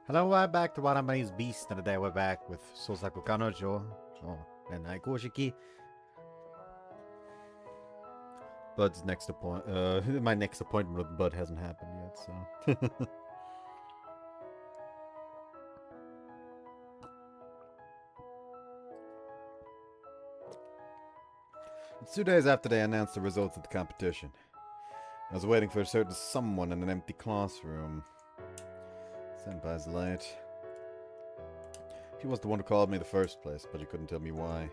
Hello, I'm back to Waramai's Beast, and today we're back with Sousaku Kanojo, Ren'ai Koushiki. Bud's next appointment, my next appointment with Bud hasn't happened yet, so. It's 2 days after they announced the results of the competition. I was waiting for a certain someone in an empty classroom. Senpai's late. She was the one who called me in the first place, but she couldn't tell me why.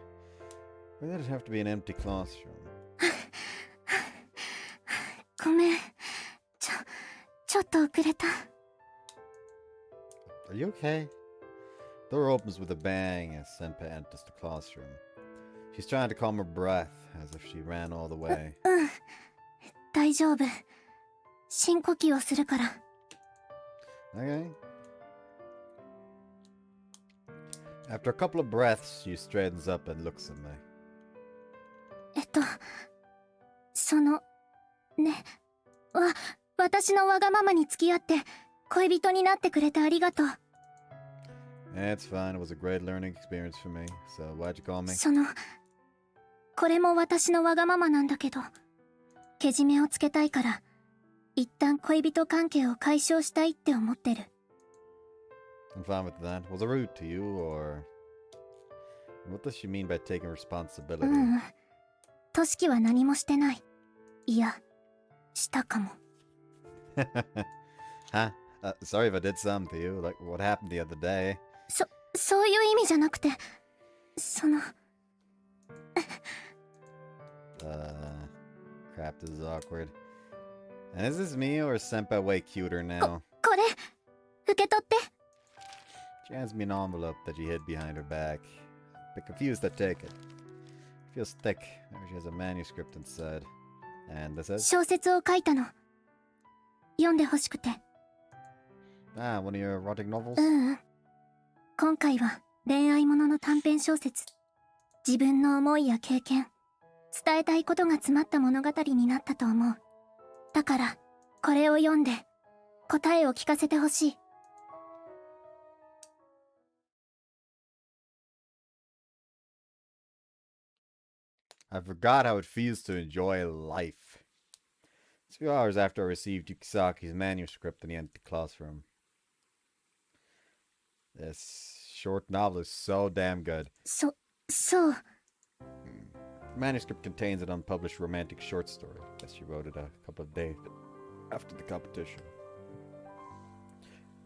Why did it have to be an empty classroom? ごめん。ちょっと遅れた。 Are you okay? Door opens with a bang as Senpai enters the classroom. She's trying to calm her breath, as if she ran all the way. 大丈夫。深呼吸をするから。 Okay. After a couple of breaths, she straightens up and looks at me. 私のわがままに付き合って恋人になってくれてありがとう。 It's fine. It was a great learning experience for me. So why'd you call me? これも私のわがままなんだけど、けじめをつけたいから、一旦恋人関係を解消したいって思ってる。 I'm fine with that. Was it rude to you, or what does she mean by taking responsibility? としきは何もしてない。いや、したかも。 Huh? Sorry if I did something to you. Like what happened the other day. そういう意味じゃなくて、Crap, this is awkward. And is this me or is Senpai way cuter now? これ、受け取って。 She hands me an envelope that she hid behind her back. Bit confused, I take it. It feels thick. Maybe she has a manuscript inside. And this is? 小説を書いたの。読んでほしくて。 Ah, one of your erotic novels? 今回は恋愛ものの短編小説。自分の思いや経験、伝えたいことが詰まった物語になったと思う。だから、これを読んで、答えを聞かせてほしい。 I forgot how it feels to enjoy life. 2 hours after I received Yukisaki's manuscript in the empty classroom. This short novel is so damn good. そう。 The manuscript contains an unpublished romantic short story. I guess she wrote it a couple of days after the competition.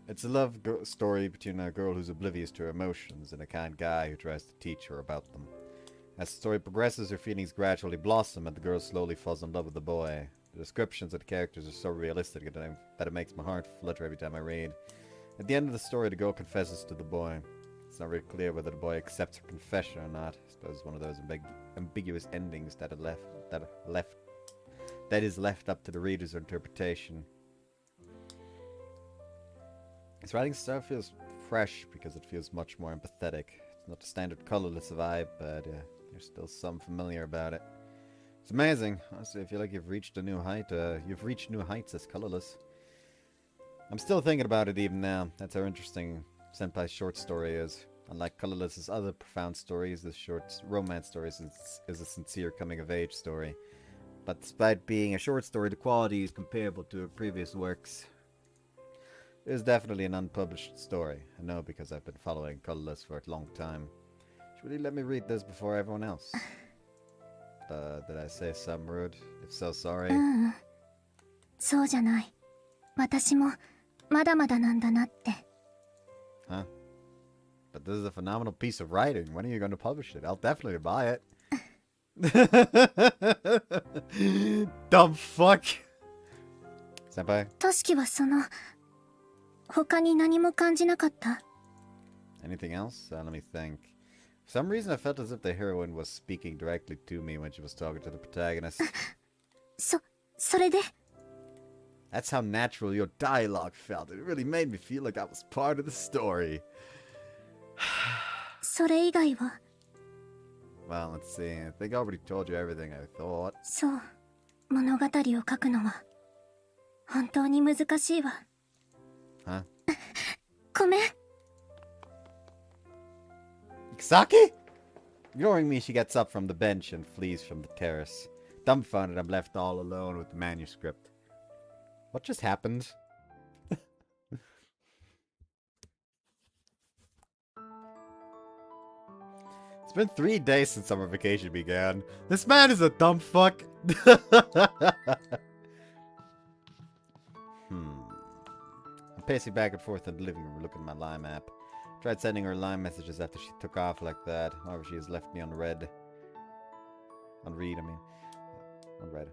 It's a love story between a girl who's oblivious to her emotions and a kind guy who tries to teach her about them. As the story progresses, her feelings gradually blossom and the girl slowly falls in love with the boy. The descriptions of the characters are so realistic that it makes my heart flutter every time I read. At the end of the story, the girl confesses to the boy. It's not really clear whether the boy accepts her confession or not. I suppose it's one of those ambiguous endings that is left up to the reader's interpretation. This writing style feels fresh because it feels much more empathetic. It's not the standard colorless vibe, but there's still some familiar about it. It's amazing. Honestly, I feel like you've reached a new height. You've reached new heights as colorless. I'm still thinking about it even now. That's how interesting Senpai's short story is. Unlike Colorless's other profound stories, this short romance story is a sincere coming-of-age story. But despite being a short story, the quality is comparable to her previous works. It is definitely an unpublished story. I know because I've been following Colorless for a long time. Should you let me read this before everyone else? Did I say something rude? If so, sorry. そうじゃない。私もまだまだなんだなって。 Huh? But this is a phenomenal piece of writing. When are you going to publish it? I'll definitely buy it. Dumb fuck. Senpai? としきは他に何も感じなかった？ Anything else? Let me think. For some reason I felt as if the heroine was speaking directly to me when she was talking to the protagonist. それで？ That's how natural your dialogue felt. It really made me feel like I was part of the story. それ以外は？ Well, let's see. I think I already told you everything I thought. そう。物語を書くのは本当に難しいわ。Huh? ごめん。 Koushiki? Ignoring me, she gets up from the bench and flees from the terrace. Dumbfounded, I'm left all alone with the manuscript. What just happened? It's been 3 days since summer vacation began. This man is a dumb fuck. I'm pacing back and forth in the living room looking at my Line app. Tried sending her Line messages after she took off like that. However, she has left me unread. Unread, I mean. Unread.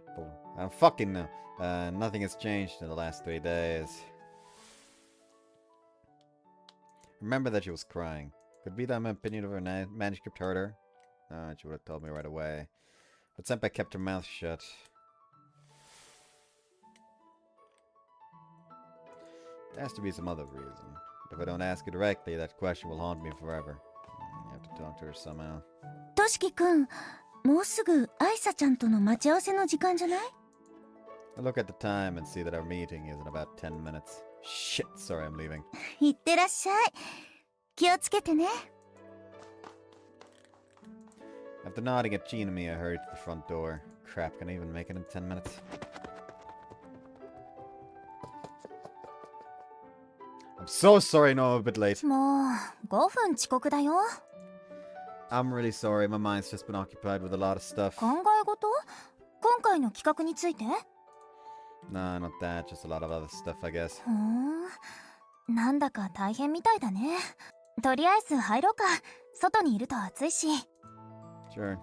I'm fucking now. Nothing has changed in the last 3 days. Remember that she was crying. Could be that my opinion of her manuscript hurt her. She would have told me right away. But Senpai kept her mouth shut. There has to be some other reason. But if I don't ask her directly, that question will haunt me forever. I have to talk to her somehow. としきくん、もうすぐアイサちゃんとの待ち合わせの時間じゃない？ I look at the time and see that our meeting is in about 10 minutes. Shit, sorry, I'm leaving. いってらっしゃい。気をつけてね。 After nodding at Chin and me, I hurried to the front door. Crap, can I even make it in 10 minutes? I'm so sorry, no, I'm a bit late. もう5分遅刻だよ。 I'm really sorry, my mind's just been occupied with a lot of stuff. 考え事？今回の企画について？ Nah, not that, just a lot of other stuff, I guess. ふーん。なんだか大変みたいだね。とりあえず入ろうか。外にいると暑いし。 Sure.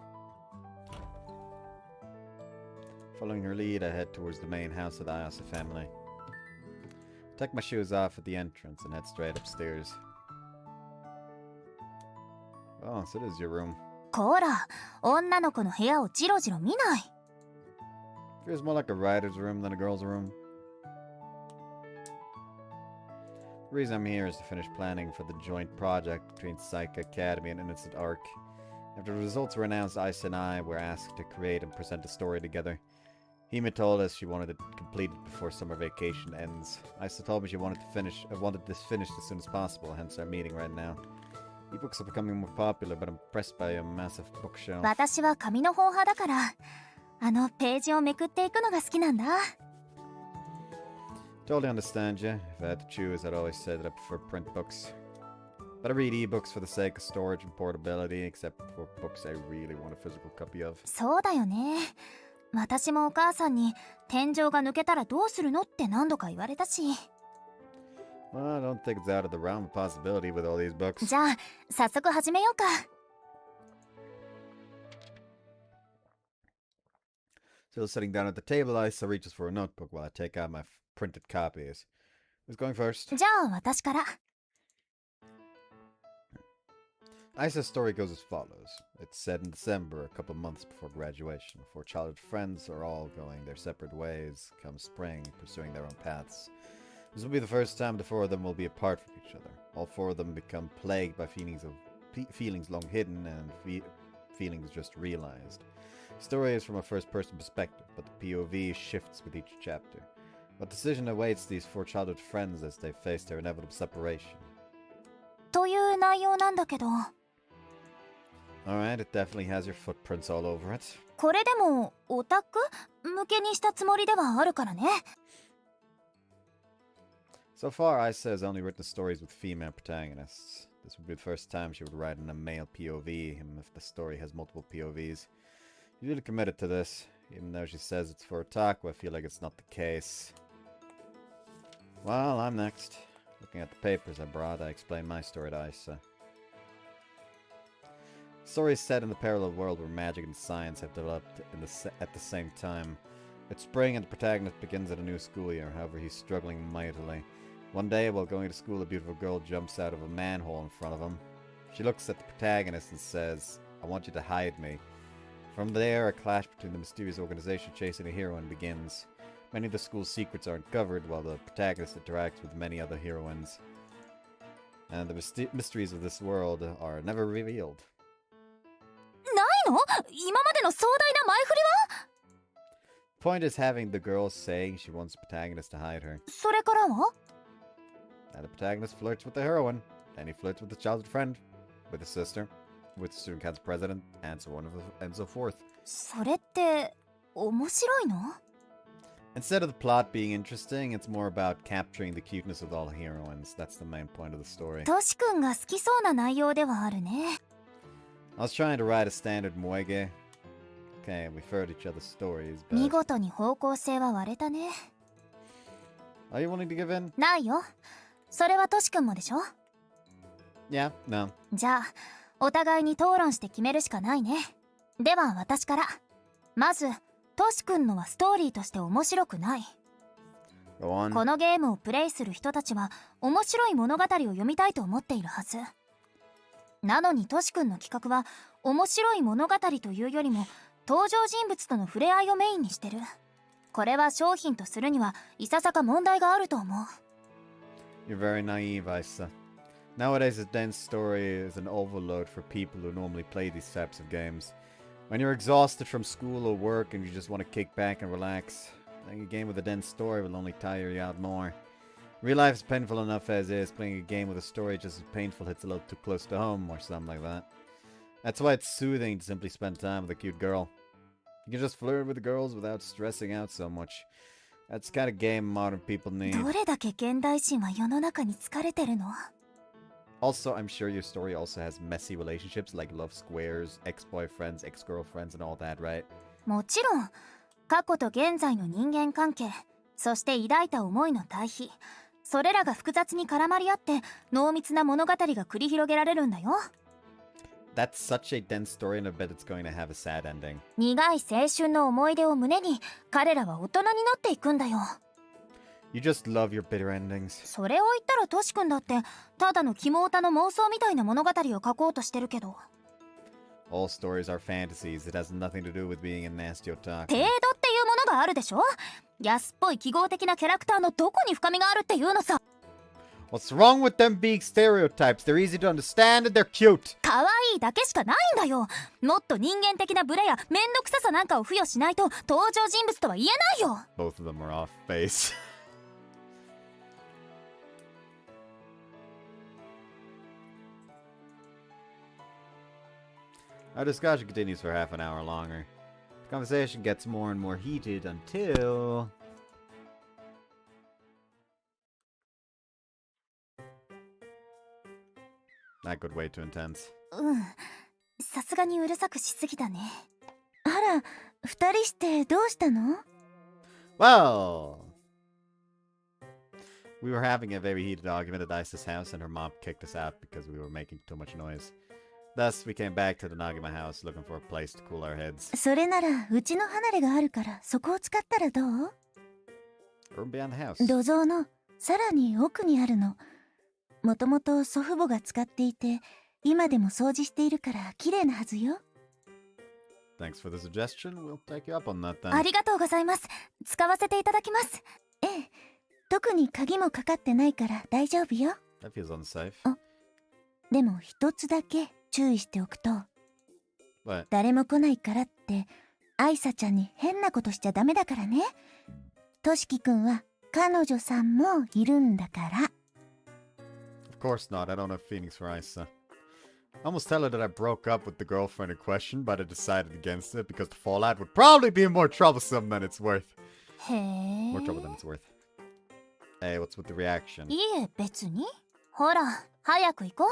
Following her lead, I head towards the main house of the Ayase family. Take my shoes off at the entrance and head straight upstairs. Oh, so this is your room. こら、女の子の部屋をジロジロ見ない。 Feels more like a writer's room than a girl's room. The reason I'm here is to finish planning for the joint project between Psyche Academy and Innocent Arc. After the results were announced, Ice and I were asked to create and present a story together. Hime told us she wanted it completed before summer vacation ends. Isa told me she wanted this finished as soon as possible, hence our meeting right now. Ebooks are becoming more popular, but I'm impressed by a massive bookshelf. 私は紙の本派だから、あのページをめくっていくのが好きなんだ。 Totally understand you. If I had to choose, I'd always say that I prefer print books. But I read ebooks for the sake of storage and portability, except for books I really want a physical copy of. そうだよね。私もお母さんに天井が抜けたらどうするのって何度か言われたし。 Well, I don't think it's out of the realm of possibility with all these books. じゃあ早速始めようか。 Still sitting down at the table, Isa reaches for a notebook while I take out my printed copies. Who's going first? じゃあ私から。 Isa's story goes as follows. It's set in December, a couple months before graduation. 4 childhood friends are all going their separate ways. Come spring, pursuing their own paths. This will be the first time the 4 of them will be apart from each other. All 4 of them become plagued by feelings long hidden and feelings just realized. The story is from a first-person perspective, but the POV shifts with each chapter. What decision awaits these 4 childhood friends as they face their inevitable separation? という内容なんだけど。 Alright, it definitely has your footprints all over it. これでもオタク向けにしたつもりではあるからね。 So far, Isa has only written stories with female protagonists. This would be the first time she would write in a male POV, even if the story has multiple POVs. She's really committed to this. Even though she says it's for otaku, I feel like it's not the case. Well, I'm next. Looking at the papers I brought, I explain my story to Isa. The story is set in the parallel world where magic and science have developed at the same time. It's spring and the protagonist begins at a new school year, however he's struggling mightily. One day, while going to school, a beautiful girl jumps out of a manhole in front of him. She looks at the protagonist and says, "I want you to hide me." From there, a clash between the mysterious organization chasing a heroine begins. Many of the school's secrets are uncovered, while the protagonist interacts with many other heroines. And the mysteries of this world are never revealed. ないの？今までの壮大な前振りは？ The point is having the girl saying she wants the protagonist to hide her. それからは？ Now the protagonist flirts with the heroine, then he flirts with his childhood friend, with his sister, with the student council president, and so on and so forth. それって面白いの？ Instead of the plot being interesting, it's more about capturing the cuteness of all heroines. That's the main point of the story. トシ君が好きそうな内容ではあるね。I was trying to write a standard moege. Okay, we've heard each other's stories, 見 but... 事に方向性は割れたね。 Are you wanting to give in? ないよ。それはトシ君もでしょ？ Yeah, no. じゃあお互いに討論して決めるしかないね。では私から。まずトシ君のはストーリーとして面白くない。 Go on. このゲームをプレイする人たちは面白い物語を読みたいと思っているはず。なのにトシ君の企画は面白い物語というよりも登場人物との触れ合いをメインにしてる。これは商品とするにはいささか問題があると思う。 You're very naive, Isa. Nowadays, a dense story is an overload for people who normally play these types of games. When you're exhausted from school or work and you just want to kick back and relax, playing a game with a dense story will only tire you out more. Real life is painful enough as is. Playing a game with a story just as painful hits a little too close to home or something like that. That's why it's soothing to simply spend time with a cute girl. You can just flirt with the girls without stressing out so much. That's the kind of game modern people need. どれだけ現代人は世の中に疲れてるの？ Also, I'm sure your story also has messy relationships like love squares, ex-boyfriends, ex-girlfriends, and all that, right? もちろん過去と現在の人間関係、そして抱いた思いの対比、それらが複雑に絡まり合って濃密な物語が繰り広げられるんだよ。 That's such a dense story, and I bet it's going to have a sad ending. 苦い青春の思い出を胸に彼らは大人になっていくんだよ。 You just love your bitter endings. それを言ったらトシ君だってただのキモオタの妄想みたいな物語を書こうとしてるけど。 All stories are fantasies. It has nothing to do with being a nasty otaku. 程度っていうものがあるでしょ？安っぽい記号的なキャラクターのどこに深みがあるっていうのさ。 What's wrong with them being stereotypes? They're easy to understand and they're cute. 可愛いだけしかないんだよ。もっと人間的なブレやめんどくささなんかを付与しないと登場人物とは言えないよ。 Both of them are off base. Our discussion continues for half an hour longer. The conversation gets more and more heated until... Not good, way too intense. うん。さすがにうるさくしすぎたね。あら、二人してどうしたの？ Well... We were having a very heated argument at Isa's house and her mom kicked us out because we were making too much noise. Thus, we came back to the Nagima house looking for a place to cool our heads. それならうちの離れがあるからそこを使ったらどう？ Room beyond the house. 土蔵のさらに奥にあるの。もともと祖父母が使っていて今でも掃除しているから綺麗なはずよ。 Thanks for the suggestion. We'll take you up on that then. ありがとうございます。使わせていただきます。ええ、特に鍵もかかってないから大丈夫よ。 That feels unsafe. でも一つだけ注意しておくと、 But 誰も来ないからってアイサちゃんに変なことしちゃダメだからね。としきくんは彼女さんもいるんだから。 of course not. I don't have feelings for Isa. I almost tell her that I broke up with the girlfriend in question, but I decided against it because the fallout would probably be more troublesome than it's worth. へえ。 More trouble than it's worth. Hey, what's with the reaction? いえ別に。ほら早く行こう。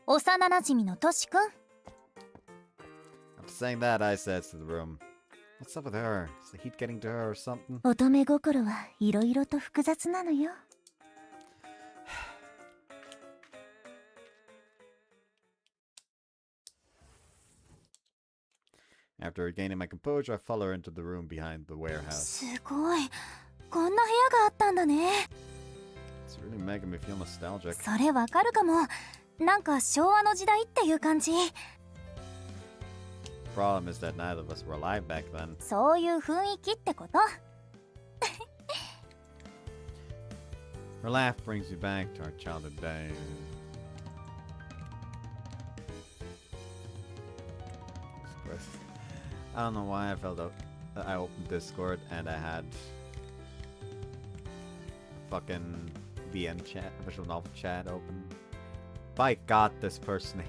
幼なじみのとしくん。 After saying that, I says to the room, "What's up with her? Is the heat getting to her or something?" 乙女心はいろいろと複雑なのよ。 After regaining my composure, I follow her into the room behind the warehouse. すごい。こんな部屋があったんだね。 It's really making me feel nostalgic. それわかるかも。なんか昭和の時代っていう感じ。 The problem is that neither of us were alive back then. そういう雰囲気ってこと。 Her laugh brings me back to our childhood days. I don't know why I felt that I opened Discord and I had fucking VN chat, visual novel chat open. By God, this person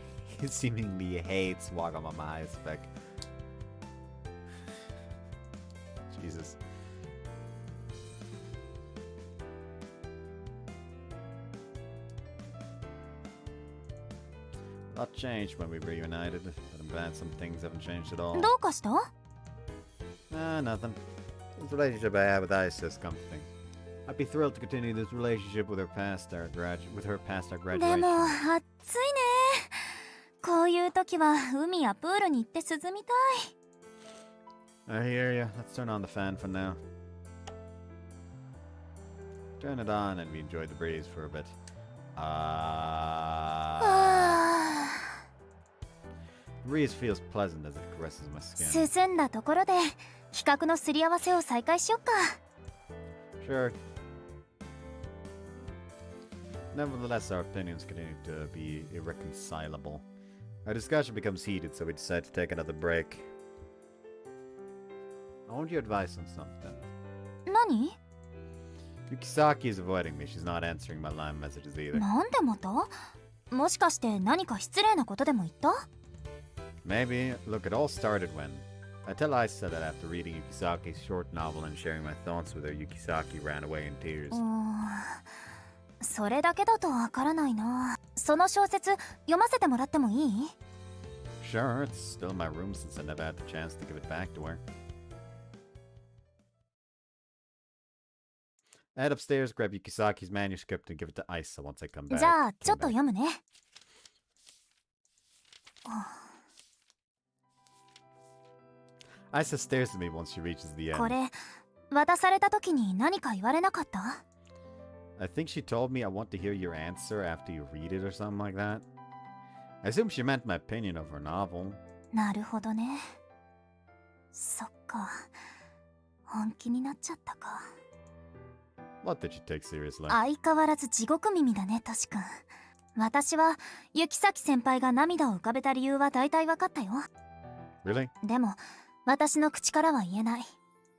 seemingly hates Wagamama spec. Jesus. A lot changed when we reunited, but I'm glad some things haven't changed at all. どうかした？ Nothing. This relationship I have with Ice is comforting. I'd be thrilled to continue this relationship with her past our で graduation. も暑いね。こういう時は海やプールに行って涼みたい。 I hear ya. Let's turn on the fan for now. Turn it on and we enjoy the breeze for a bit. The breeze feels pleasant as it caresses my skin. 進んだところで企画のすり合わせを再開しよっか。 Sure. Nevertheless, our opinions continue to be irreconcilable. Our discussion becomes heated, so we decide to take another break. I want your advice on something. 何？ Yukisaki is avoiding me. She's not answering my line messages either. なんでまた？もしかして何か失礼なことでも言った？ Maybe. Look, it all started when I tell Isa that after reading Yukisaki's short novel and sharing my thoughts with her, Yukisaki ran away in tears. それだけだとわからないな。その小説読ませてもらってもいい？ Sure, it's still in my room since I never had the chance to give it back to her. I head upstairs, grab Yukisaki's manuscript, and give it to Isa once I come back. じゃあちょっと読むね。 Isa stares at me once she reaches the こ end. れ渡された時に何か言われなかった？ I think she told me I want to hear your answer after you read it or something like that. I assume she meant my opinion of her novel. なるほどね。そっか。本気になっちゃったか。 What did she take seriously? 相変わらず地獄耳だね、トシ君。私は雪崎先輩が涙を浮かべた理由は大体分かったよ。 Really? でも私の口からは言えない。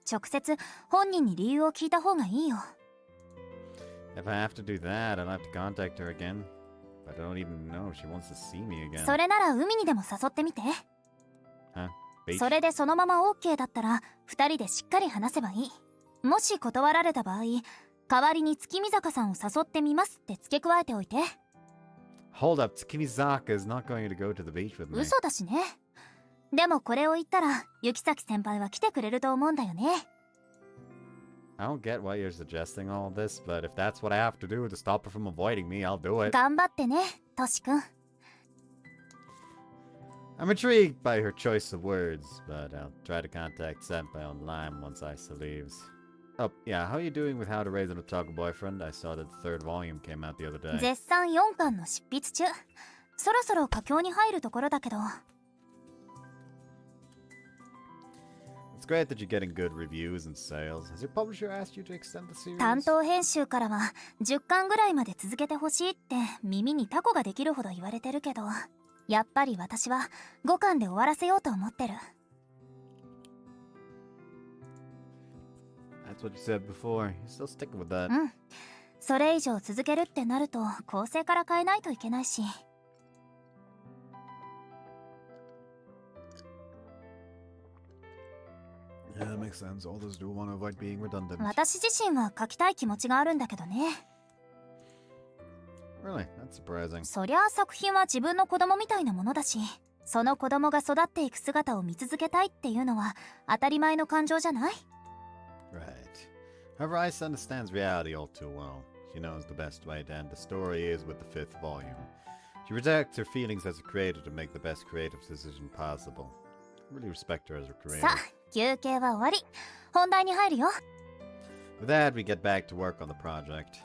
直接本人に理由を聞いた方がいいよ。 If I have to do that, I'll have to contact her again. But I don't even know if she wants to see me again. それなら海にでも誘ってみて。 Huh? Beach? それでそのまま OK だったら2人でしっかり話せばいい。もし断られた場合、代わりに月見坂さんを誘ってみますって付け加えておいて。 Hold up, Tsukimizaka is not going to go to the beach with me. 嘘だしね。でもこれを言ったら雪崎先輩は来てくれると思うんだよね。 I don't get why you're suggesting all of this, but if that's what I have to do to stop her from avoiding me, I'll do it. 頑張ってね、トシ君。 I'm intrigued by her choice of words, but I'll try to contact Senpai online once Isa leaves. Oh, yeah, how are you doing with How to Raise an Otaku Boyfriend? I saw that the third volume came out the other day. 絶賛4巻の執筆中。そろそろ佳境に入るところだけど。 It's great that you're getting good reviews and sales. Has your publisher asked you to extend the series? 担当編集からは10巻ぐらいまで続けてほしいって耳にタコができるほど言われてるけど、やっぱり私は5巻で終わらせようと思ってる。 That's what you said before. You're still sticking with that. うん。それ以上続けるってなると構成から変えないといけないし。 Yeah, that makes sense. Authors do want to avoid being redundant. 私自身は書きたい気持ちがあるんだけどね。 Really? That's surprising. そりゃあ作品は自分の子供みたいなものだし、その子供が育っていく姿を見続けたいっていうのは当たり前の感情じゃない？ Right. However, Ice understands reality all too well. She knows the best way to end the story is with the 5th volume. She protects her feelings as a creator to make the best creative decision possible. I really respect her as a creator. さあ、休憩は終わり。本題に入るよ。 With that, we get back to work on the project.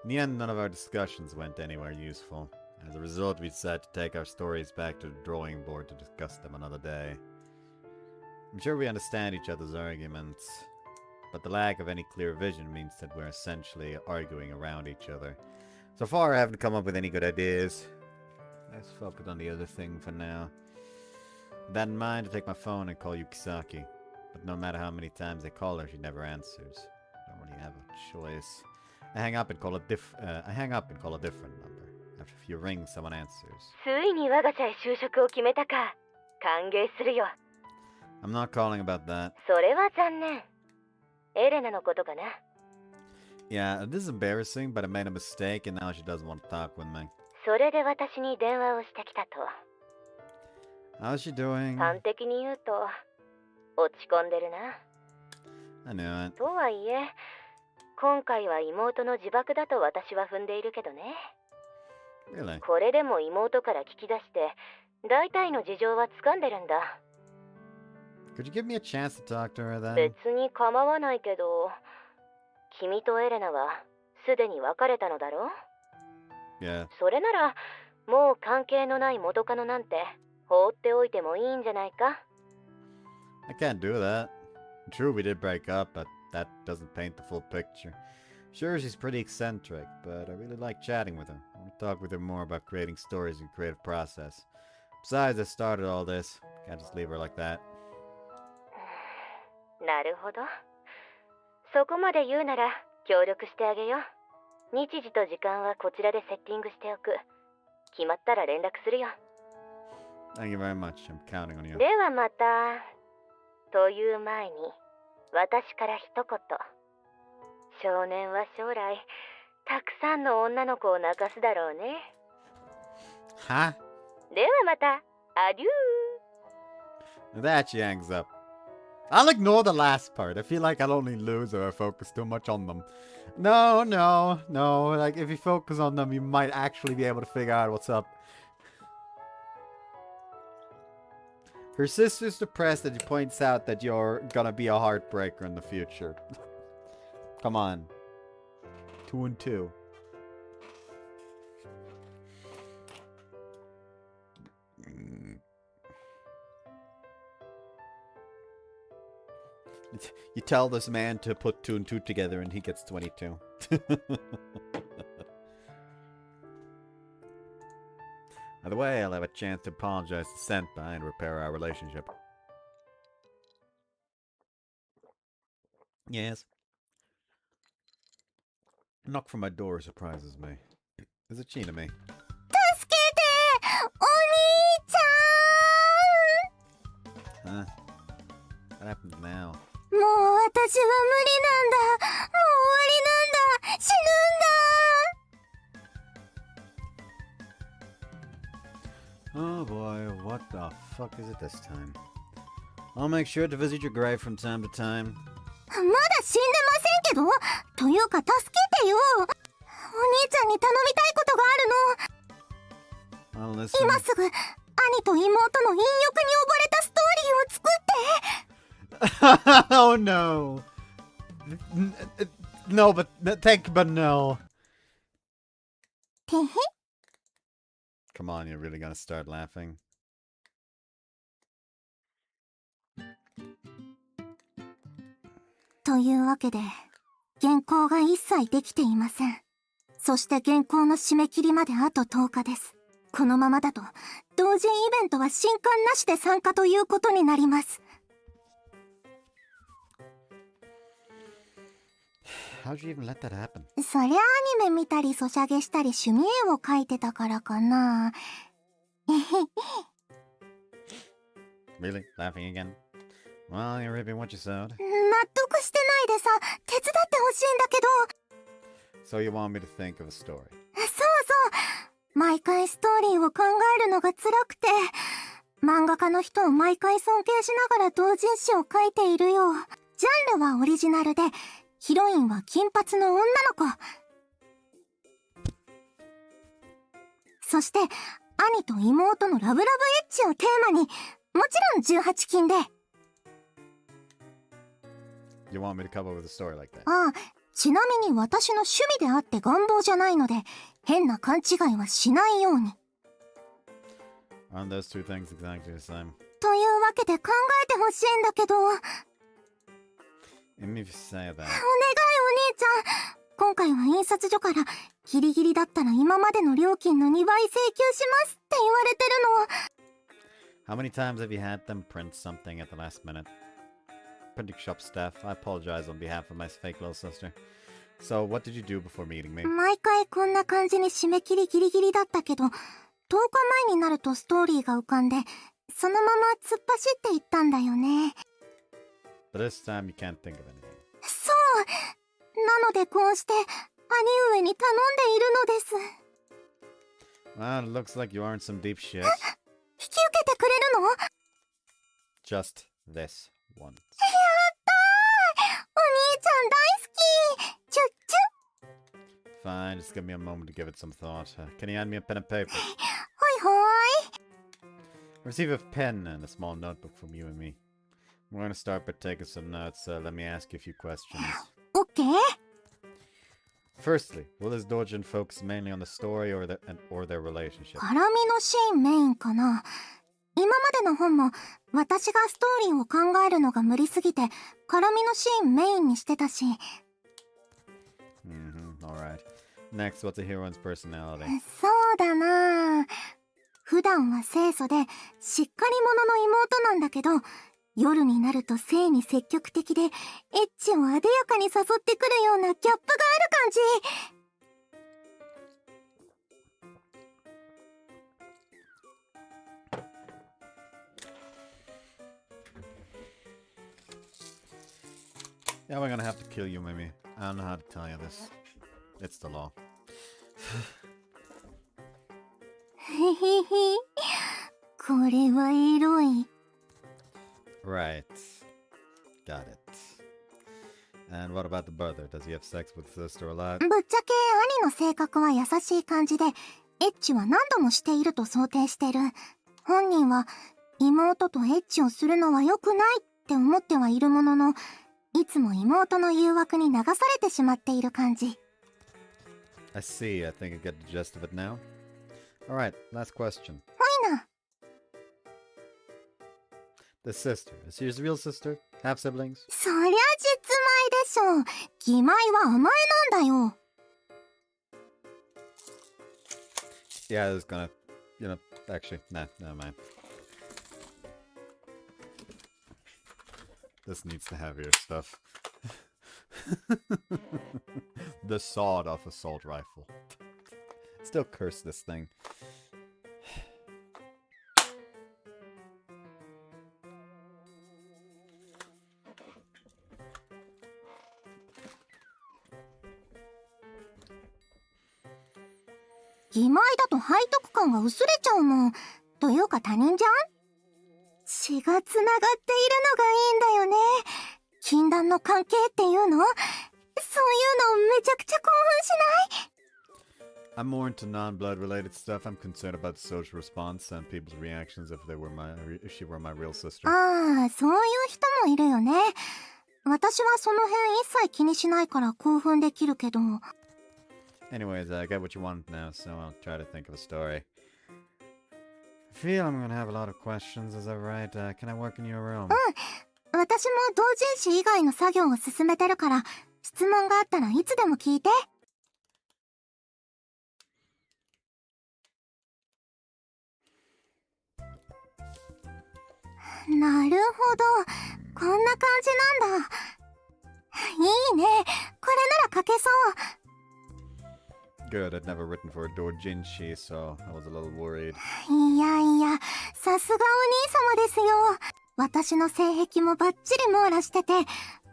In the end, none of our discussions went anywhere useful. As a result, we decided to take our stories back to the drawing board to discuss them another day. I'm sure we understand each other's arguments, but the lack of any clear vision means that we're essentially arguing around each other. So far, I haven't come up with any good ideas. Let's focus on the other thing for now. That in mind, I take my phone and call Yukisaki. But no matter how many times I call her, she never answers. I don't really have a choice. I hang up and call a different number. After a few rings, someone answers. ついに我が社へ就職を決めたか。歓迎するよ。 I'm not calling about that. それは残念。エレナのことかな。 Yeah, this is embarrassing, but I made a mistake and now she doesn't want to talk with me. それで私に電話をしてきたと。 How's she doing? 端的に言うと落ち込んでるな。 I knew it. とはいえ、今回は妹の自爆だと私は踏んでいるけどね。 Really? これでも妹から聞き出して大体の事情は掴んでるんだ。 Could you give me a chance to talk to her then? 別に構わないけど、君とエレナはすでに別れたのだろう？ Yeah. それならもう関係のない元カノなんて放っておいてもいいんじゃないか？ I can't do that. True, we did break up, but that doesn't paint the full picture. Sure, she's pretty eccentric, but I really like chatting with her. I want to talk with her more about creating stories and creative process. Besides, I started all this. Can't just leave her like that. なるほど。そこまで言うなら協力してあげよう。日時と時間はこちらでセッティングしておく。決まったら連絡するよ。 Thank you very much. I'm counting on you. ではまた。という前に私から一言。少年は将来たくさんの女の子を泣かすだろうね。 Huh? ではまた。アデュー。 That she hangs up. I'll ignore the last part. I feel like I'll only lose if I focus too much on them. No. Like, if you focus on them, you might actually be able to figure out what's up. Her sister's depressed that he points out that you're gonna be a heartbreaker in the future. Come on. 2 and 2. You tell this man to put 2 and 2 together and he gets 22. By the way, I'll have a chance to apologize to Senpai and repair our relationship. Yes. A knock from my door surprises me. Is it Chinami? 助けてお兄ちゃん Huh? What happens now? もう私は無理なんだ。もう終わりなんだ。死ぬんだ。 Oh boy, what the fuck is it this time? I'll make sure to visit your grave from time to time. まだ死んでませんけど。というか助けてよ。お兄ちゃんに頼みたいことがあるの。 Well, listen. 今すぐ兄と妹の陰欲に溺れたストーリーを作って。 Oh no. No, but no. てへ Come on, you're really gonna start laughing? というわけで、原稿が一切できていません。そして原稿の締め切りまであと10日です。このままだと、同人イベントは新刊なしで参加ということになります。 How'd you even let that happen? そりゃアニメ見たりソシャゲしたり趣味絵を描いてたからかな。 Really? Laughing again? Well, you're reaping what you sowed. 納得してないでさ、手伝ってほしいんだけど。 So you want me to think of a story? そうそう。毎回ストーリーを考えるのが辛くて、漫画家の人を毎回尊敬しながら同人誌を書いているよ。ジャンルはオリジナルで、ヒロインは金髪の女の子。そして兄と妹のラブラブエッチをテーマに、もちろん18禁で。 You want me to come up with a story like that? ああ、ちなみに私の趣味であって願望じゃないので、変な勘違いはしないように。 Aren't those two things exactly the same? というわけで考えてほしいんだけど。 Even if you say that. お願いお兄ちゃん。今回は印刷所からギリギリだったら今までの料金の2倍請求しますって言われてる How many times have you had them print something at the last minute? Printing shop staff, I apologize on behalf of my fake little sister. So, what did you do before meeting me? 毎回こんな感じに締め切りギリギリだったけど、10日前になるとストーリーが浮かんで、そのまま突っ走っていったんだよね。But this time you can't think of anything. そう。なのでこうして兄上に頼んでいるのです。Well, it looks like you are in some deep shit. 引き受けてくれるの？ Just this once. やったー！お兄ちゃん大好き！チュッチュ！ Fine, just give me a moment to give it some thought. Can you hand me a pen and paper? ほいほーい。Receive a pen and a small notebook from you and me. We're going to start by taking some notes, so let me ask you a few questions. オッケー。 Firstly, will this doujin focus mainly on the story or their relationship? 絡みのシーンメインかな。今までの本も私がストーリーを考えるのが無理すぎて絡みのシーンメインにしてたし。Alright. Next, what's a heroine's personality? そうだな。普段は清楚でしっかり者の妹なんだけど、夜になると性に積極的でエッチをあでやかに誘ってくるようなギャップがある感じ。Yeah, we're gonna have to kill you, Mimi. I don't know how to tell you this. It's the law. へへへ。これはエロい。Right. Got it. And what about the brother? Does he have sex with the sister a lot? ぶっちゃけ兄の性格は優しい感じで、エッチは何度もしていると想定してる。本人は妹とエッチをするのは良くないって思ってはいるものの、いつも妹の誘惑に流されてしまっている感じ。I see. I think I get the gist of it now. Alright, last question. ほいな。The sister. Is she his real sister? Half siblings? そりゃ実前でしょ。義妹は甘えなんだよ。Yeah, I was gonna... actually, nah, never mind. This needs the heavier stuff. The sawed-off assault rifle. Still curse this thing.「義妹だと背徳感が薄れちゃうもん。というか他人じゃん？血がつながっているのがいいんだよね。禁断の関係っていうの？そういうのめちゃくちゃ興奮しない？ I'm more into non-blood related stuff. I'm concerned about the social response and people's reactions if she were my real sister. ああ、そういう人もいるよね。私はその辺一切気にしないから興奮できるけど。Anyways, I get what you want now, so I'll try to think of a story. I feel I'm gonna have a lot of questions. Is that right? Can I work in your room? 私も同人誌以外の作業を進めてるから、質問があったらいつでも聞いて。なるほど、こんな感じなんだ。いいね、これなら書けそう。Good, I'd never written for a doujinshi, so I was a little worried. いやいや、さすがお兄様ですよ。私の性癖もバッチリ網羅してて、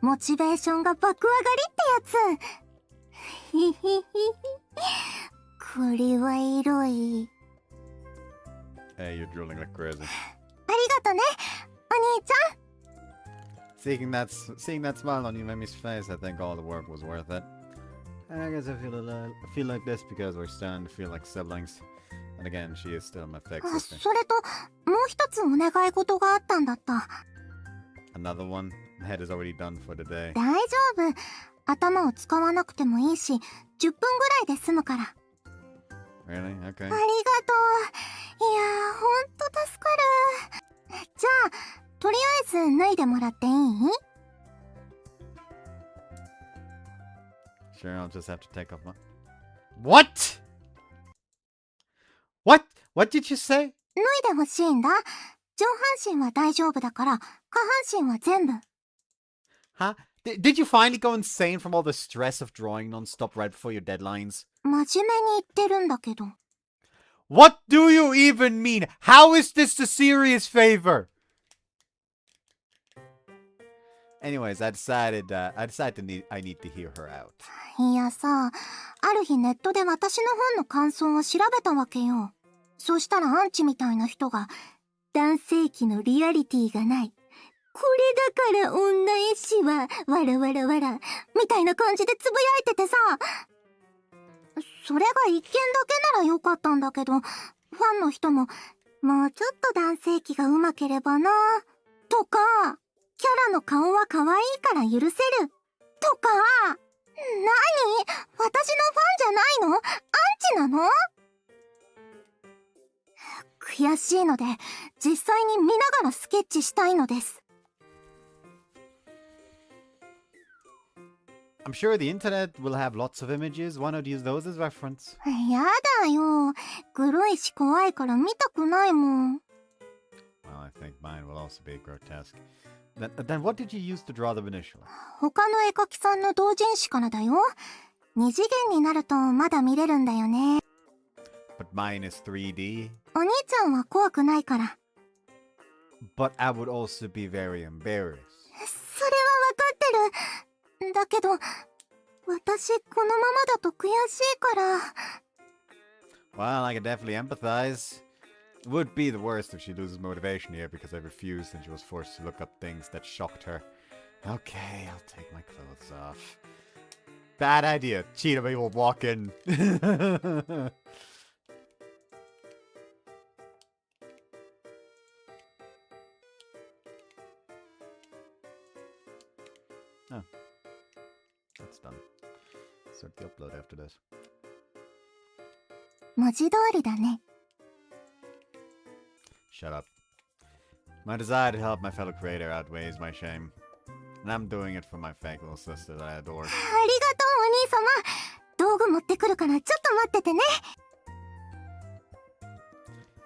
モチベーションが爆上がりってやつ。ひひひ。これはエロい。Hey, you're drooling like crazy. ありがとね、お兄ちゃん。Seeing that smile on Yumemi's face, I think all the work was worth it. I guess I feel like this because we're starting to feel like siblings. And again, she is still my fake あ、 sister. それと、もう一つお願い事があったんだった。Another one? The head is already done for today. 大丈夫。頭を使わなくてもいいし、10分ぐらいで済むから。Really? Okay. ありがとう。いやー、ほんと助かる。じゃあ、とりあえず脱いでもらっていい？ Sure, I'll just have to take off my... What? What? What did you say? 脱いでほしいんだ。10上半身は大丈夫だから、下半身は全部。Huh? Did you finally go insane from all the stress of drawing non-stop right before your deadlines? 真面目に言ってるんだけど。What do you even mean? How is this a serious favor? Anyways, I decided I need to hear her out. いやさ、ある日ネットで私の本の感想を調べたわけよ。そしたらアンチみたいな人が、男性器のリアリティがない。これだから女絵師は、わらわらわら、みたいな感じでつぶやいててさ。それが一見だけならよかったんだけど、ファンの人も、もうちょっと男性器が上手ければな、とか、キャラの顔は可愛いから許せる、とか、何？私のファンじゃないの？アンチなの？悔しいので、実際に見ながらスケッチしたいのです。I'm sure the internet will have lots of images. Why not use those as reference? やだよ。黒いし怖いから見たくないもん。Well, I think mine will also be grotesque. Then what did you use to draw them initially? 他の絵描きさんの同人誌からだよ。二次元になるとまだ見れるんだよね。But mine is 3D. お兄ちゃんは怖くないから。But I would also be very embarrassed. それはわかってる。だけど、私このままだと悔しいから。Well, I can definitely empathize. It would be the worst if she loses motivation here because I refused and she was forced to look up things that shocked her. Okay, I'll take my clothes off. Bad idea. Cheetah will walk in. Oh. That's done. Start the upload after this. 文字通りだね。Shut up. My desire to help my fellow creator outweighs my shame. And I'm doing it for my fake little sister that I adore. ありがとうお兄様。道具持ってくるからちょっと待っててね。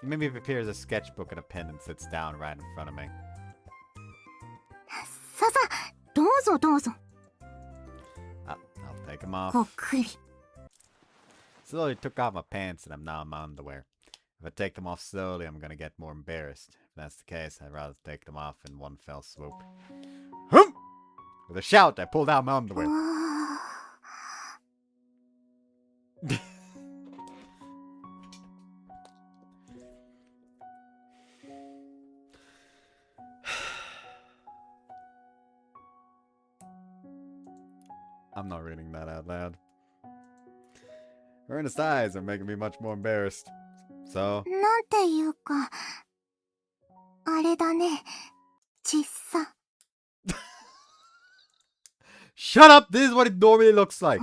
He maybe prepares a sketchbook and a pen and sits down right in front of me. ささ、どうぞどうぞ。I'll take them off. ほっくり。Slowly took off my pants and I'm now in my underwear. If I take them off slowly, I'm gonna get more embarrassed. If that's the case, I'd rather take them off in one fell swoop. Hum! With a shout, I pulled out my underwear. I'm not reading that out loud. Her earnest eyes are making me much more embarrassed. So? なんていうか、あれだね、ちっさ。Shut up! This is what it normally looks like!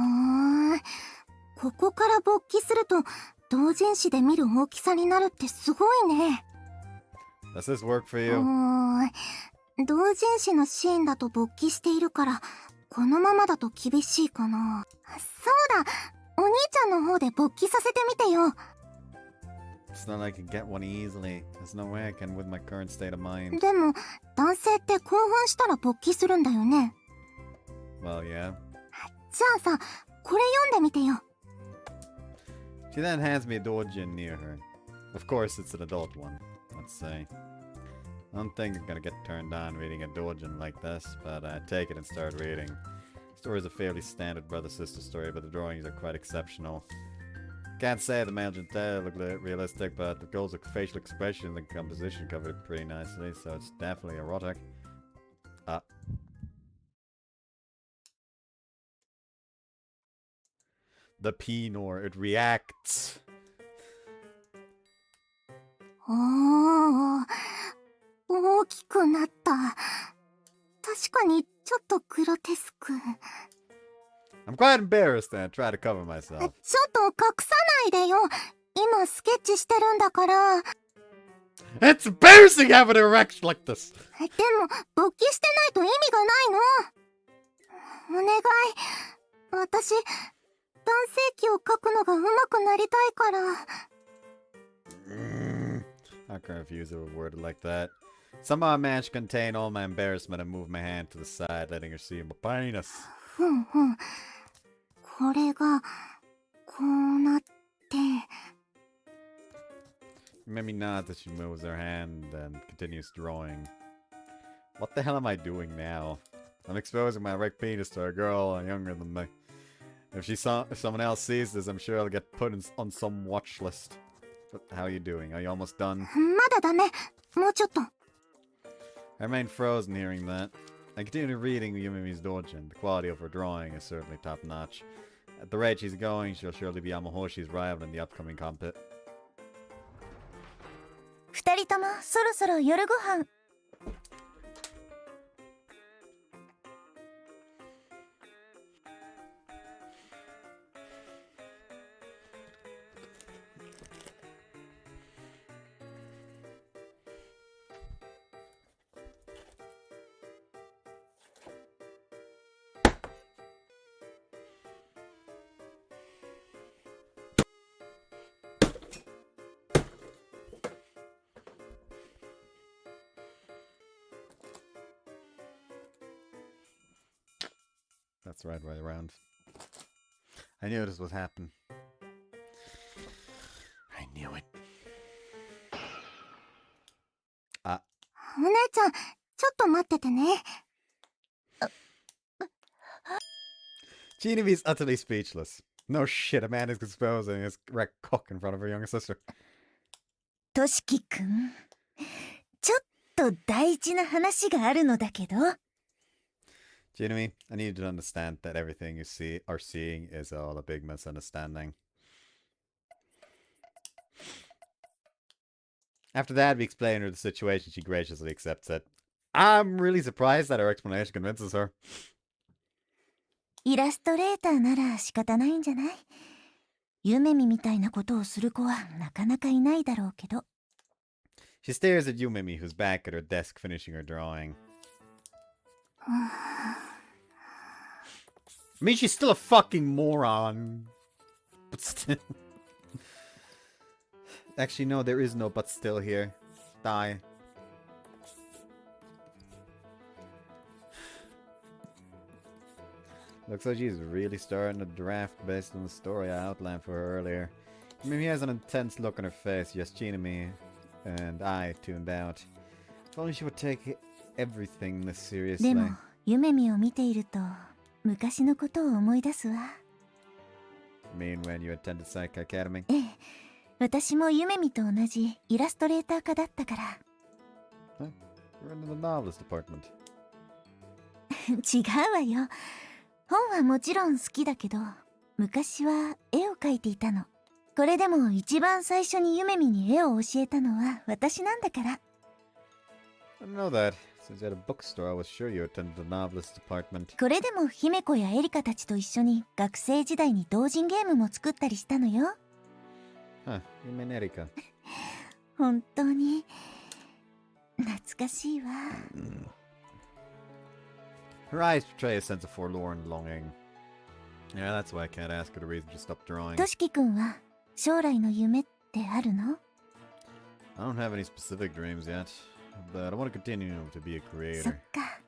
ここから勃起すると、同人誌で見る大きさになるってすごいね。Does this work for you? 同人誌のシーンだと勃起しているから、このままだと厳しいかな。そうだ、お兄ちゃんの方で勃起させてみてよ。It's not like I can get one easily. There's no way I can with my current state of mind. でも、男性って興奮したら勃起するんだよね。Well, yeah. じゃあさ、これ読んでみてよ。She then hands me a doujin near her. Of course, it's an adult one. Let's see. I don't think I'm gonna get turned on reading a doujin like this, but I take it and start reading. The story is a fairly standard brother-sister story, but the drawings are quite exceptional. Can't say the male genitalia look realistic, but the girls' facial expression and composition covered it pretty nicely, so it's definitely erotic. The Pinor, it reacts. 大きくなった。確かにちょっとグロテスク。I'm quite embarrassed and I try to cover myself. ちょっと隠さないでよ。今スケッチしてるんだから。It's embarrassing having an erection like this. でも勃起してないと意味がないの。お願い。私、男性器を描くのが上手くなりたいから。How can I refuse a word like that? Somehow I managed to contain all my embarrassment and move my hand to the side, letting her see my penis. ふんふん。これが、こうなって。Maybe not that she moves her hand and continues drawing. What the hell am I doing now? I'm exposing my erect penis to a girl younger than me. If someone else sees this, I'm sure I'll get put on some watch list. But how are you doing? Are you almost done? まだダメ。もうちょっと。I remain frozen hearing that. I continue reading Yumi's Dojin. The quality of her drawing is certainly top notch. At the rate she's going, she'll surely be Yamahoshi's rival in the upcoming compet. 二人ともそろそろ夜ご飯。That's the right way around. I knew this would happen. I knew it. あ。お姉ちゃん、ちょっと待っててね。Genevieve is utterly speechless. No shit, a man is exposing his wrecked cock in front of her younger sister. としきくん、ちょっと大事な話があるのだけど。Genevieve, I need you to understand that everything you are seeing is all a big misunderstanding. After that, we explain her the situation. She graciously accepts it. I'm really surprised that her explanation convinces her. イラストレーターなら仕方ないんじゃない？夢見みたいなことをする子はなかなかいないだろうけど。She stares at Yumimi, who's back at her desk finishing her drawing. I mean, she's still a fucking moron. But still. Actually, no, there is no but still here. Die. Looks like she's really starting a draft based on the story I outlined for her earlier. Mimi has an intense look on her face, yes, Chinami and I tuned out. If only she would take everything this seriously. でも、夢見を見ていると、昔のことを思い出すわ。You mean when you attended Psych Academy? ええ、私も夢見と同じイラストレーター科だったから。Huh? We're in the novelist department. 違うわよ。本はもちろん好きだけど、昔は絵を描いていたの。これでも一番最初に夢見に絵を教えたのは私なんだから。I didn't know that. Since you had a bookstore, I was sure you attended the novelist department. これでも姫子やエリカたちと一緒に学生時代に同人ゲームも作ったりしたのよ。Huh, you mean Erika? 本当に懐かしいわ。Her eyes betray a sense of forlorn longing. Yeah, that's why I can't ask her the reason to stop drawing. としきくんは将来の夢ってあるの？ I don't have any specific dreams yet, but I want to continue to be a そっ creator. か。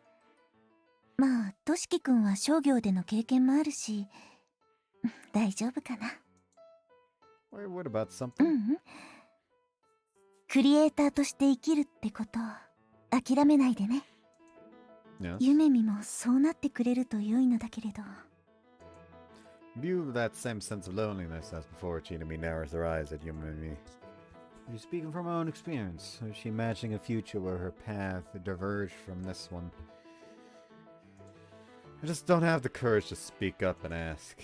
まあ、としきくんは商業での経験もあるし、大丈夫かな。Are you worried about う something? ん。クリエイターとして生きるってこと諦めないでね。Yes. 夢見もそうなってくれると良いのだけれど。View that same sense of loneliness as before Chinami narrows her eyes at Yumimi. You're speaking from her own experience. Is she imagining a future where her path diverged from this one? I just don't have the courage to speak up and ask.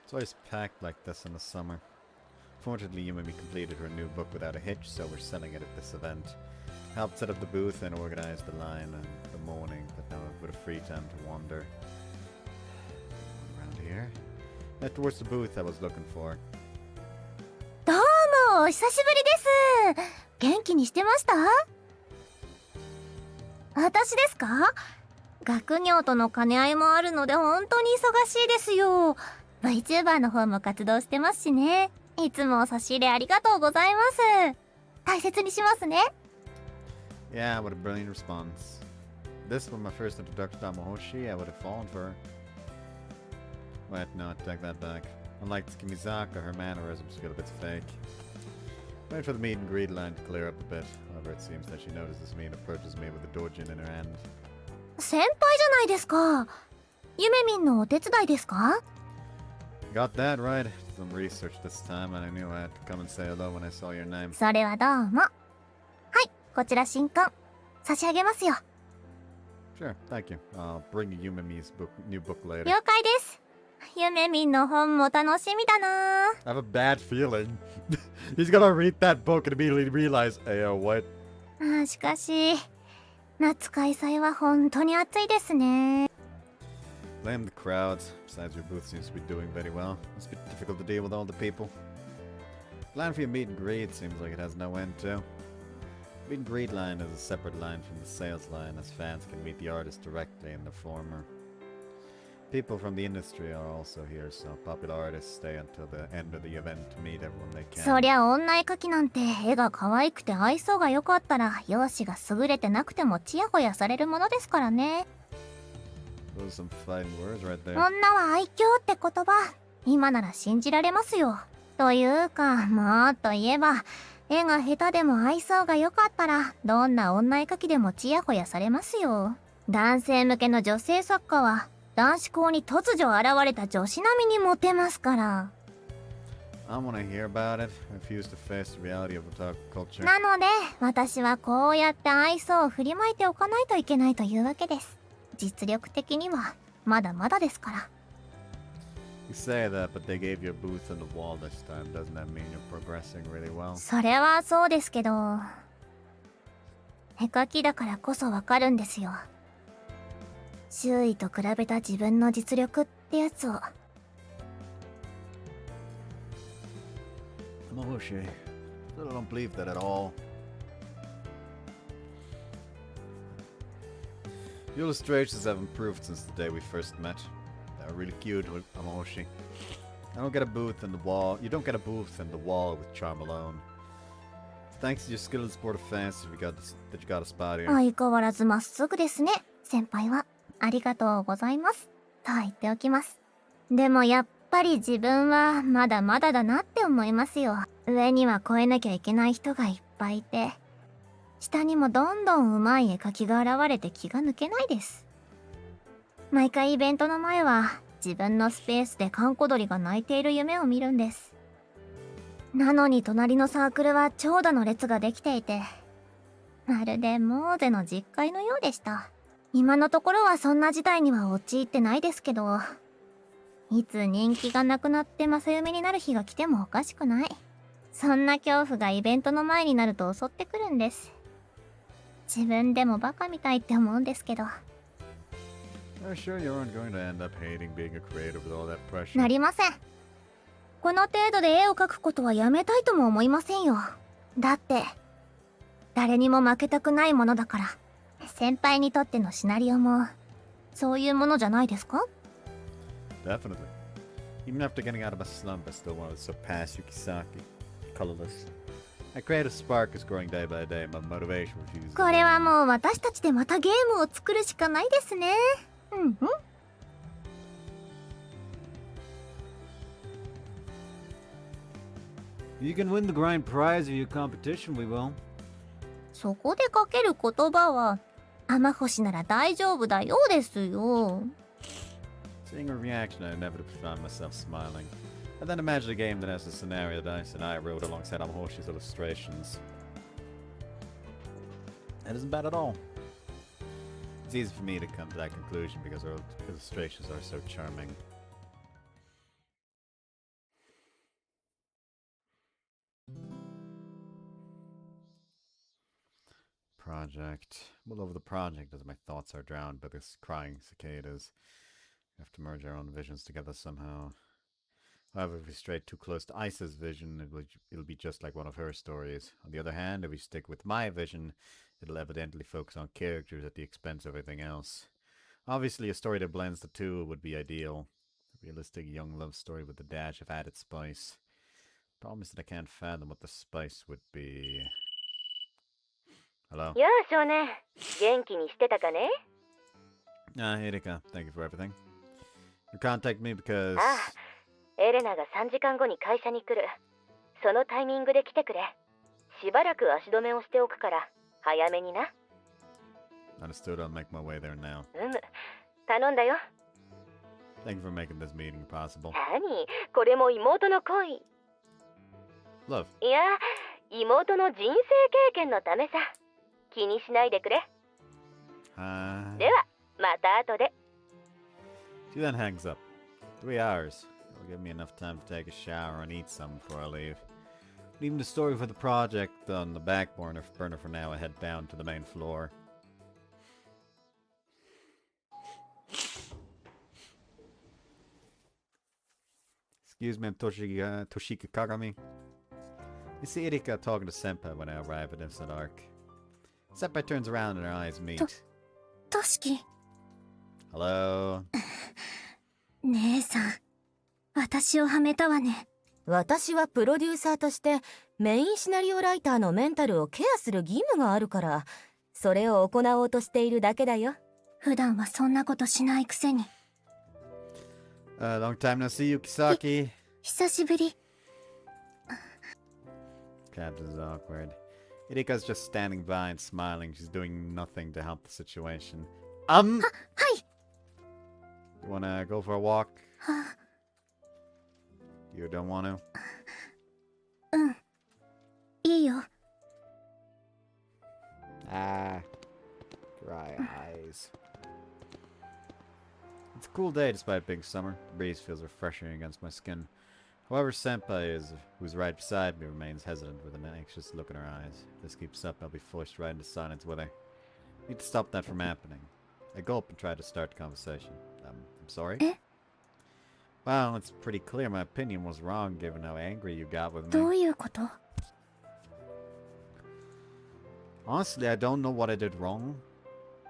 It's always packed like this in the summer. Fortunately, Yumimi completed her new book without a hitch, so we're selling it at this event. Helped set up the booth and organize the line in the morning, but now I've got a free time to wander. Around here? Head towards the booth I was looking for. どうもお久しぶりです。元気にしてました？私ですか？学業との兼ね合いもあるので本当に忙しいですよ。VTuber の方も活動してますしね。いつも差し入れありがとうございます。大切にしますね。Yeah, what a brilliant response. This was my first introduction to Amahoshi, I would have fallen for her. Wait, no, take that back. Unlike Tsukimizaka, her mannerisms feel a bit fake. Wait for the meet and greet line to clear up a bit. However, it seems that she notices me and approaches me with a dojin in her hand. 先輩じゃないですか。ゆめみんのお手伝いですか？ Got that right. Some research this time, and I knew I had to come and say hello when I saw your name. それはどうも。はい、こちら新刊。差し上げますよ。Sure, thank you. I'll bring you Yumemi's new book later. 了解です。ゆめみんの本も楽しみだな。 I have a bad feeling. He's gonna read that book and immediately realize, Ayo, what? しかし、夏開催は本当に暑いですね。Blame the crowds. Besides, your booth seems to be doing very well. Must be difficult to deal with all the people. Plan for your meet and greet seems like it has no end too. Meet and greet line is a separate line from the sales line, as fans can meet the artist directly in the former. People from the industry are also here, so popular artists stay until the end of the event to meet everyone they can. そりゃ女絵描きなんて絵が可愛くて愛想が良かったら容姿が優れてなくてもチヤホヤされるものですからね。Those are some fighting words right there. 女は愛嬌って言葉、今なら信じられますよ。というか、もっと言えば、絵が下手でも愛想が良かったらどんな女絵描きでもチヤホヤされますよ。男性向けの女性作家は男子校に突如現れた女子並みにモテますから。I want to hear about it. I refuse to face the reality of otaku culture. なので私はこうやって愛想を振りまいておかないといけないというわけです。実力的にはまだまだですから。You say that, but they gave you a booth on the wall this time. Doesn't that mean you're progressing really well? それはそうですけど、絵描きだからこそわかるんですよ。周囲と比べた自分の実力ってやつを。Mohoshi, still don't believe that at all. The illustrations have improved since the day we first met. They're really cute, Mohoshi. I don't get a booth in the wall. You don't get a booth in the wall with charm alone. Thanks to your skill in sport of fancy, that you got a spot here. 相変わらずまっすぐですね、先輩は。ありがとうございます。と言っておきます。でもやっぱり自分はまだまだだなって思いますよ。上には超えなきゃいけない人がいっぱいいて、下にもどんどん上手い絵描きが現れて気が抜けないです。毎回イベントの前は自分のスペースで閑古鳥が鳴いている夢を見るんです。なのに隣のサークルは長蛇の列ができていて、まるでモーゼの実会のようでした。今のところはそんな事態には陥ってないですけど、いつ人気がなくなって正夢になる日が来てもおかしくない。そんな恐怖がイベントの前になると襲ってくるんです。自分でもバカみたいって思うんですけど。I'm sure you aren't going to end up hating being a creator with all that pressure. なりません。この程度で絵を描くことはやめたいとも思いませんよ。だって誰にも負けたくないものだから。先輩にとってのシナリオもそういうものじゃないですか？ Definitely. Even after getting out of a slump, I still wanted to surpass Yukisaki. Colorless. My creative spark is growing day by day. My motivation refuses. これはもう私たちでまたゲームを作るしかないですね。うんうん。You can win the grand prize of your competition, we will. そこでかける言葉は天星なら大丈夫だよですよ。 Seeing her reaction, I inevitably found myself smiling. I then imagined a game that has the scenario that Ice and I wrote alongside Amahoshi's illustrations. That isn't bad at all. It's easy for me to come to that conclusion because her illustrations are so charming. Project. Well, over the project as my thoughts are drowned by this crying cicadas. We have to merge our own visions together somehow. However, if we stray too close to Isa's vision, it'll be just like one of her stories. On the other hand, if we stick with my vision, it'll evidently focus on characters at the expense of everything else. Obviously, a story that blends the two would be ideal. Realistic young love story with a dash of added spice. Problem is that I can't fathom what the spice would be. Hello? やあ少年、元気にしてたかね？ Ah, Erika, thank you for everything. You contact me because... ああ、エレナが3時間後に会社に来る。そのタイミングで来てくれ。しばらく足止めをしておくから、早めにな。Understood, I'll make my way there now. 頼んだよ。 Thank you for making this meeting possible. 何？これも妹の恋。 Love. いや、妹の人生経験のためさ。気にしないでくれ。では、また後で。 She then hangs up. 3 hours. It'll give me enough time to take a shower and eat some before I leave. Leaving the story for the project on the back burner for now, I head down to the main floor. Excuse me, I'm Toshiki Kagami. You see Erika talking to Senpai when I arrive at this arc. Senpai turns around and our eyes meet. トシキ。 Hello? 姉さん、私をはめたわね。私はプロデューサーとしてメインシナリオライターのメンタルをケアする義務があるから、それを行おうとしているだけだよ。普段はそんなことしないくせに。Long time no see, Yukisaki. 久しぶり。 Captain is awkward. Erika's just standing by and smiling. She's doing nothing to help the situation. はい。 You wanna go for a walk? は You don't want to? うん。いいよ。 Ah. Dry eyes. It's a cool day despite being summer. The breeze feels refreshing against my skin. However, Senpai who's right beside me, remains hesitant with an anxious look in her eyes. If this keeps up, I'll be forced right into silence with her. I need to stop that from happening. I gulp and try to start the conversation. I'm sorry? Eh? Well, it's pretty clear my opinion was wrong given how angry you got with どう me. いうこと？ Honestly, I don't know what I did wrong.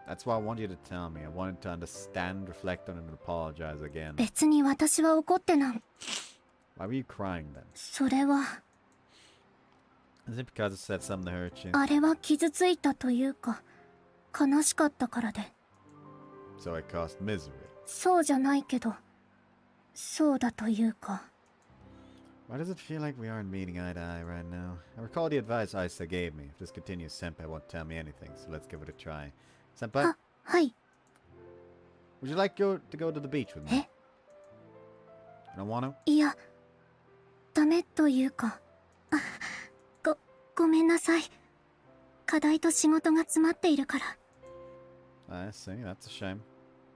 That's why I want you to tell me. I wanted to understand, reflect on it, and apologize again. 別に私は怒ってない。 Why were you crying then? それは、 Is it because I said something to hurt you? あれは傷ついたというか、悲しかったからで。 So I caused misery. そうじゃないけど、そうだというか。 Why does it feel like we aren't meeting eye to eye right now? I recall the advice Isa gave me. If this continues, Senpai won't tell me anything, so let's give it a try. Senpai, あ、はい。 would you like to go to the beach with me? え？ You don't want to? いや、ダメというか。ごめんなさい。課題と仕事が詰まっているから。 I see, that's a shame.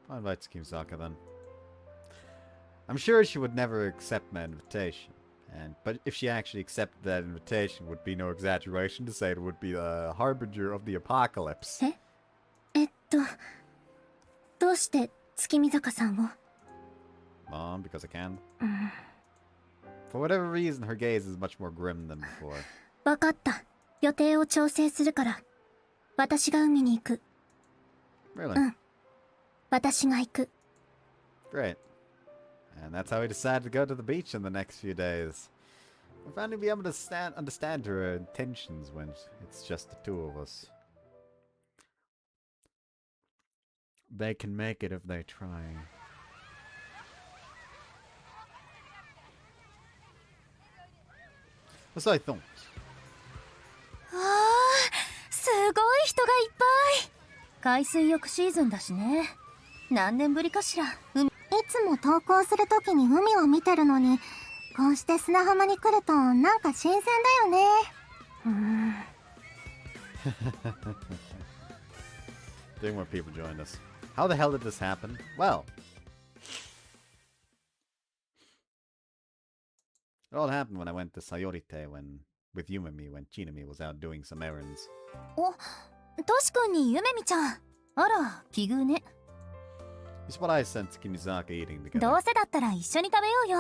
I'll invite Tsukimizaka then. I'm sure she would never accept my invitation. But if she actually accepted that invitation, it would be no exaggeration to say it would be the harbinger of the apocalypse. どうして月見坂さんを？ Mom, because I can. For whatever reason, her gaze is much more grim than before. わかった。予定を調整するから。私が海に行く。 Really? 私が行く。 Great. And that's how we decided to go to the beach in the next few days. We'll finally be able to understand her intentions when it's just the two of us. They can make it if they try. What's I thought? わあ、すごい人がいっぱい。海水浴シーズンだしね。何年ぶりかしら。いつも投稿するときに海を見てるのに、こうして砂浜に来るとなんか新鮮だよね。Doing more people joined us. How the hell did this happen? Well, it all happened when I went to Sayorite with Yumemi when Chinami was out doing some errands. お、トシ君にゆめみちゃん。あら、奇遇ね。It's what I sent Tsukimizaka eating ど together. うせだったら一緒に食べようよ。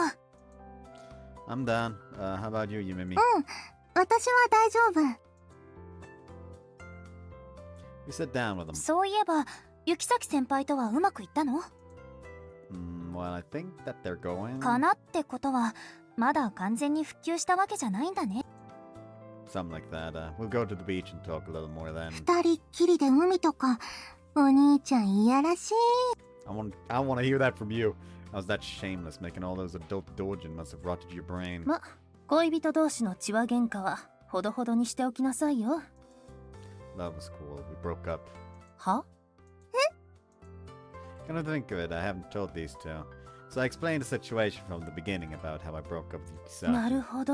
I'm done. How about you, Yumemi? 私は大丈夫。 We sat down with them. そういえば、雪崎先輩とはうまくいったの？ while. I think that they're going. かなってことはまだ完全に復旧したわけじゃないんだね。 Something like that. We'll go to the beach and talk a little more then. 二人っきりで海とか、お兄ちゃんいやらしい。I want to hear that from you. How's that shameless? Making all those adult dojin must have rotted your brain. ま、恋人同士の血は喧嘩はほどほどにしておきなさいよ。Love was cool. We broke up. は？ Come to think of it, I haven't told these two. So I explained the situation from the beginning about how I broke up with Yukisaki. なるほど。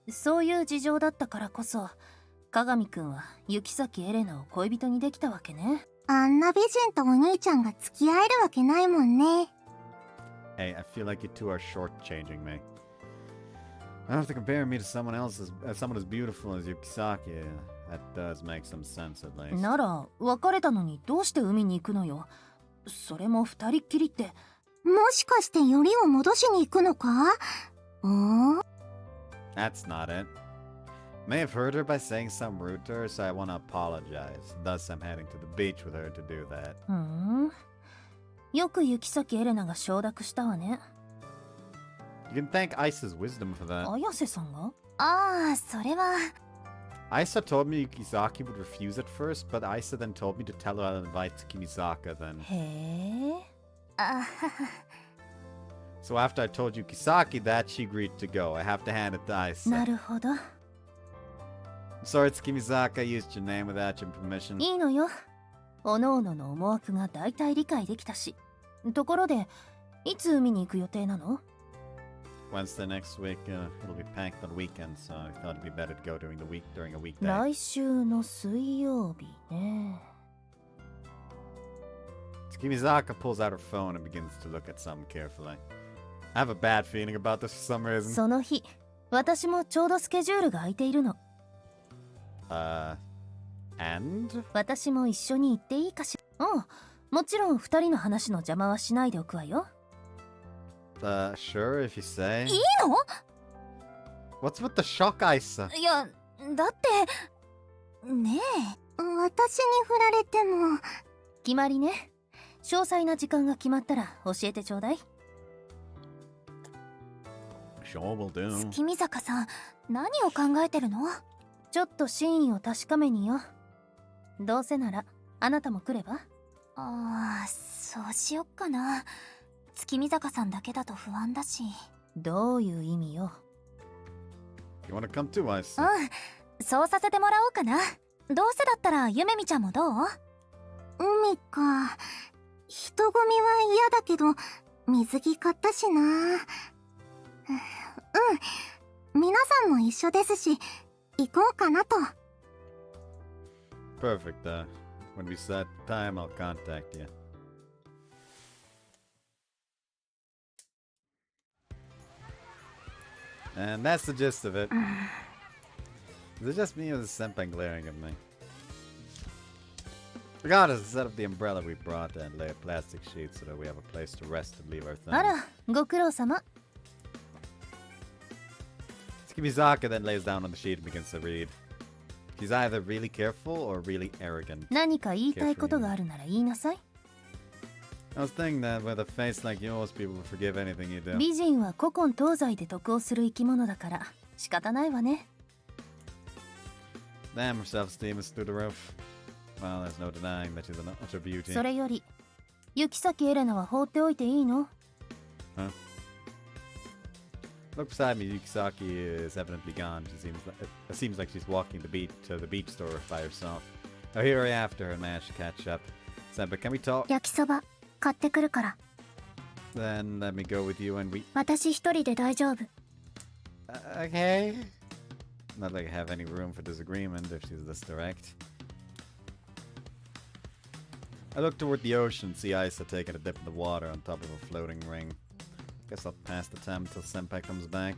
そういう事情だったからこそ、鏡くんは雪崎エレナを恋人にできたわけね。あんな美人とお兄ちゃんが付き合えるわけないもんね。 Hey, I feel like you two are shortchanging me. I don't have to compare me to someone as beautiful as Yukisaki. That does make some sense at least. なら別れたのにどうして海に行くのよ。それも二人っきりって。もしかしてよりを戻しに行くのか？お？ That's not it. May have hurt her by saying something rude to her, so I want to apologize. Thus, I'm heading to the beach with her to do that. よく雪崎エレナが承諾したわね。You can thank Isa's wisdom for that. 綾瀬さんが？ああ、それは。Isa told me Yukisaki would refuse at first, but Isa then told me to tell her I'll invite Kimisaka then. へえ。あはは。 So after I told Yukisaki that, she agreed to go. I have to hand it to Isa. なるほど。I'm sorry, it's Kimisaka. I used your name without your permission. いいのよ。おのおのの思惑がだいたい理解できたし。ところで、いつ海に行く予定なの？ Wednesday next week, it'll be packed on weekends, so I thought it'd be better to go during a weekday. 来週の水曜日ね。Kimizaka pulls out her phone and begins to look at something carefully. I have a bad feeling about this for some reason. その日、私もちょうどスケジュールが空いているの。And? 私も一緒に行っていいかしら。うん、もちろん二人の話の邪魔はしないでおくわよ。Sure, if you say. いいの？ What's with the shock, Isa? いや、だって。ねえ。私に振られても。決まりね。詳細な時間が決まったら教えてちょうだい。Sure will do. 月見坂さん、何を考えてるの？ちょっと真意を確かめによ。どうせならあなたも来れば？ああ、そうしよっかな。月見坂さんだけだと不安だし。どういう意味よ。 You wanna come too, Isa? うん、そうさせてもらおうかな。どうせだったらゆめみちゃんもどう？海か。人混みは嫌だけど、水着買ったしな。皆さんも一緒ですし、行こうかなと。Perfect. When we set time, I'll contact you. And that's the gist of it. Is it just me or is Senpai glaring at me? Regardless, set up the umbrella we brought and lay a plastic sheet so that we have a place to rest and leave our あ things. ら、ご苦労様。 Tsukimizaka then lays down on the sheet and begins to read. She's either really careful or really arrogant. 何か言いたいことがあるなら言いなさい。 I was thinking that with a face like yours, people will forgive anything you do. 美人は古今東西で得をする生き物だから仕方ないわね。 Damn, her self-esteem is through the roof. Well, there's no denying that she's an utter beauty. それより、雪崎エレナは放っておいていいの？ Huh? Look beside me, Yukisaki is evidently gone. It seems like she's walking to the beach store by herself. I'll hurry after her and manage to catch up. Senpai, can we talk? 焼きそば買ってくるから。 Then let me go with you and we... 私一人で大丈夫。Okay. Not like I have any room for disagreement if she's this direct. I look toward the ocean and see Isa taking a dip in the water on top of a floating ring. Guess I'll pass the time until Senpai comes back.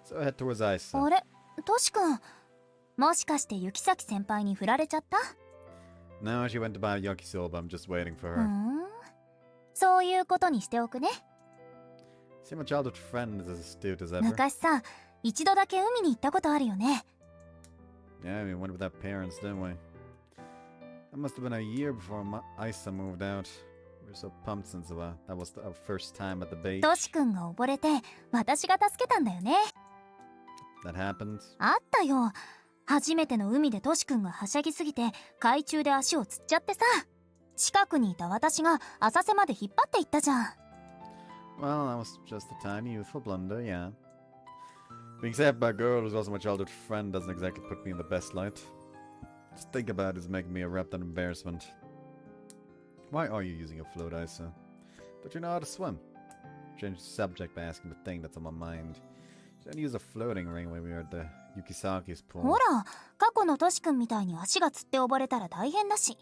So I head towards Isa. あれ、トシ君。もしかして雪崎先輩に振られちゃった？ No, she went to buy yakisoba. I'm just waiting for う her. ん。そういうことにしておくね。 See, my childhood friend is as astute as ever. 昔さ、一度だけ海に行ったことあるよね。 Yeah, we went without parents, didn't we? That must have been a year before Isa moved out. We're so pumped since that was our first time at the beach. トシ君が溺れて私が助けたんだよね。 That happened. あったよ。初めての海でトシ君がはしゃぎすぎて海中で足をつっちゃってさ、近くにいた私が浅瀬まで引っ張っていったじゃん。 Well, that was just a tiny youthful blunder, yeah. Being saved by a girl who's also my childhood friend doesn't exactly put me in the best light. Just think about it is making me a rapt embarrassment. Why are you using a float, Isa? Don't you know how to swim? Change the subject by asking the thing that's on my mind. You didn't use a floating ring when we were at the Yukisaki's pool. ほら、過去のトシ君みたいに足がつって溺れたら大変だし。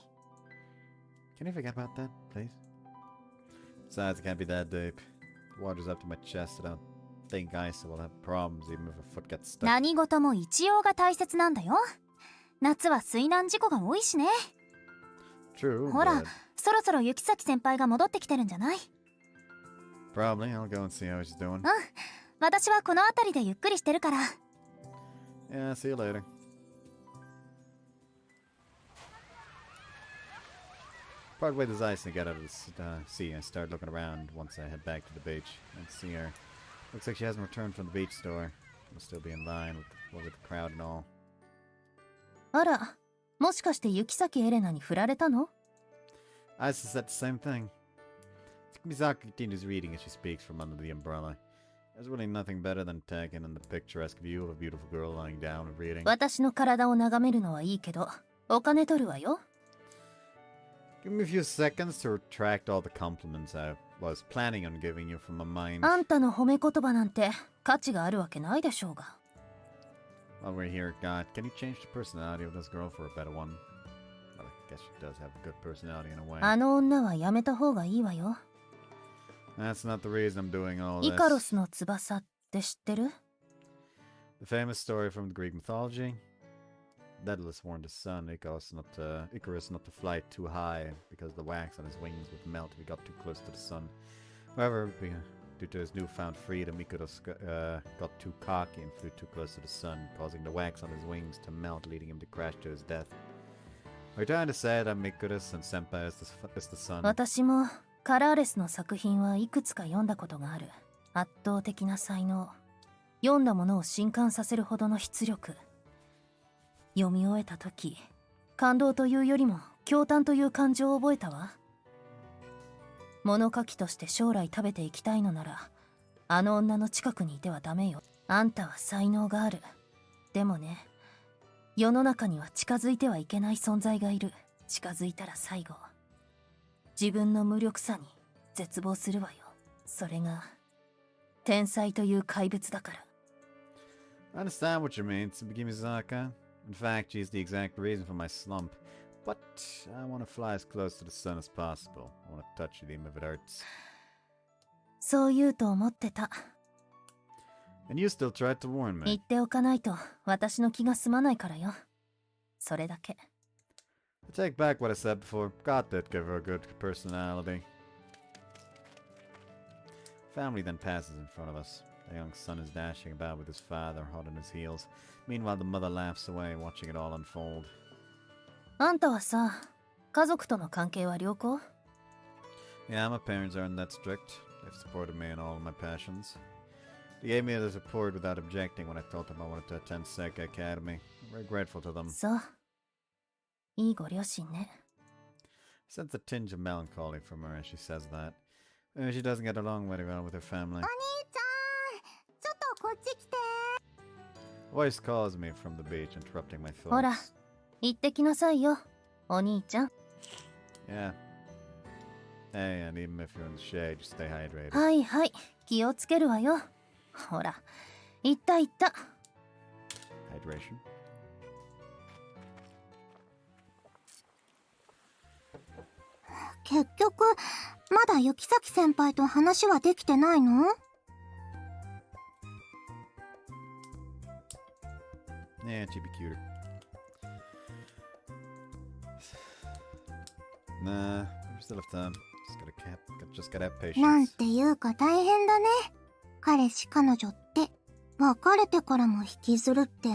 Can you forget about that, please? Besides, it can't be that deep. The water's up to my chest. I don't think Isa will have problems even if her foot gets stuck. 何事も一応が大切なんだよ。夏は水難事故が多いしね。 True, ほら、 but そろそろ雪崎先輩が戻ってきてるんじゃない？ probably I'll go and see how she's doing. 私はこの辺りでゆっくりしてるから。 Yeah, see you later. Part way does Isa get out of the sea and start looking around once I head back to the beach and see her. Looks like she hasn't returned from the beach store. Must still be in line with the crowd and all. あら、もしかして雪崎エレナに振られたの？ Isa said the same thing. Misaki continues reading as she speaks from under the umbrella. There's really nothing better than taking in the picturesque view of a beautiful girl lying down and reading. 私の体を眺めるのはいいけど、お金取るわよ。 Give me a few seconds to retract all the compliments I was planning on giving you from my mind. あんたの褒め言葉なんて価値があるわけないでしょうが。 While we're here, God, can you change the personality of this girl for a better one? Well, I guess she does have a good personality in a way. あの女はやめた方がいいわよ。 That's not the reason I'm doing all イカロ this. スの翼って知ってる？ The famous story from the Greek mythology. Daedalus warned his son Icarus not to fly too high because the wax on his wings would melt if he got too close to the sun. However, due to his newfound freedom, Icarus got too cocky and flew too close to the sun, causing the wax on his wings to melt, leading him to crash to his death. Are you trying to say that Icarus and Senpai is the sun? 私もカラーレスの作品はいくつか読んだことがある。圧倒的な才能。読んだものを震撼させるほどの出力。読み終えた時、感動というよりも驚嘆という感情を覚えたわ。物書きとして将来食べていきたいのなら、あの女の近くにいてはダメよ。あんたは才能がある。でもね、世の中には近づいてはいけない存在がいる。近づいたら最後。自分の無力さに絶望するわよ。それが天才という怪物だから。 I understand what you mean, Tsubaki Mizaka. In fact, she's the exact reason for my slump. But I want to fly as close to the sun as possible. I want to touch it even if it hurts. そう言うと思ってた。 And you still tried to warn 言っ me. ておかないと私の気が済まないからよ。それだけ。 I take back what I said before. God did give her a good personality. Family then passes in front of us. The young son is dashing about with his father hot on his heels. Meanwhile, the mother laughs away, watching it all unfold. あんたはさ、家族との関係は良好？ Yeah, my parents aren't that strict. They've supported me in all of my passions. They gave me the support without objecting when I told them I wanted to attend Seika Academy. I'm very grateful to them. そう。いいご両親ね。 I sense a tinge of melancholy from her as she says that. Maybe she doesn't get along very well with her family. ちょっとこっち来て。 A voice calls me from the beach, interrupting my ほら、 thoughts. 行ってきなさいよ、お兄ちゃん。 Yeah. Hey, and even if you're in the shade, just stay hydrated. はいはい、気をつけるわよ。ほら、行った行った。 Hydration. 結局まだ雪崎先輩と話はできてないの？ Yeah, she'd be cuter. Nah, we still have time. Just gotta have patience. なんていうか大変だね。彼氏彼女って別れてからも引きずるって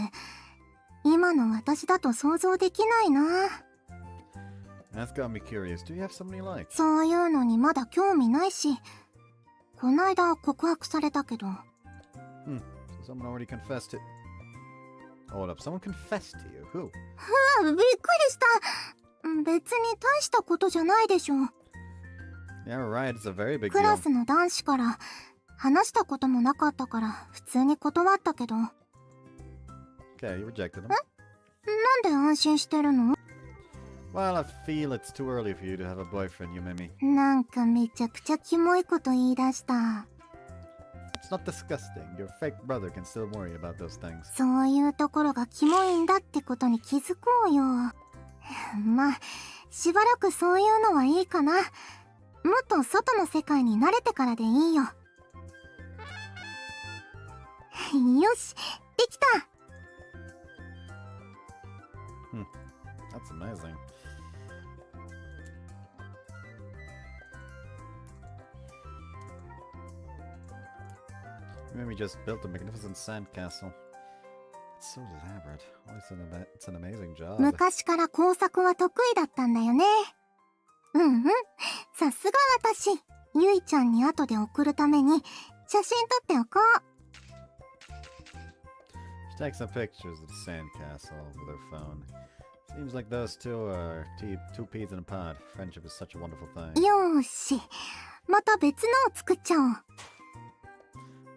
今の私だと想像できないな。That's got me curious. Do you have someone you like? そういうのにまだ興味ないし、こないだ告白されたけど。So someone already confessed it. Hold up, someone confessed to you? Who? びっくりした。別に大したことじゃないでしょ。 Yeah, right, it's a very big ク deal. ラスの男子から話したこともなかったから普通に断ったけど。なん Okay, you rejected him. で安心してるの？ Well, I feel it's too early for you to have a boyfriend, Yumimi. なんかめちゃくちゃキモいこと言い出した。 It's not disgusting. Your fake brother can still worry about those things. そういうところがキモいんだってことに気づこうよ。まあ、しばらくそういうのはいいかな。もっと外の世界に慣れてからでいいよ。よし、できた。 That's amazing. Yumimi just built a magnificent sandcastle. It's so elaborate. Oh, it's an amazing job. 昔から工作は得意だったんだよね。さすが私。ゆいちゃんに後で送るために写真撮っておこう。 She takes some pictures of the sandcastle with her phone. Seems like those two are two peas in a pod. Friendship is such a wonderful thing. よーし。また別のを作っちゃおう。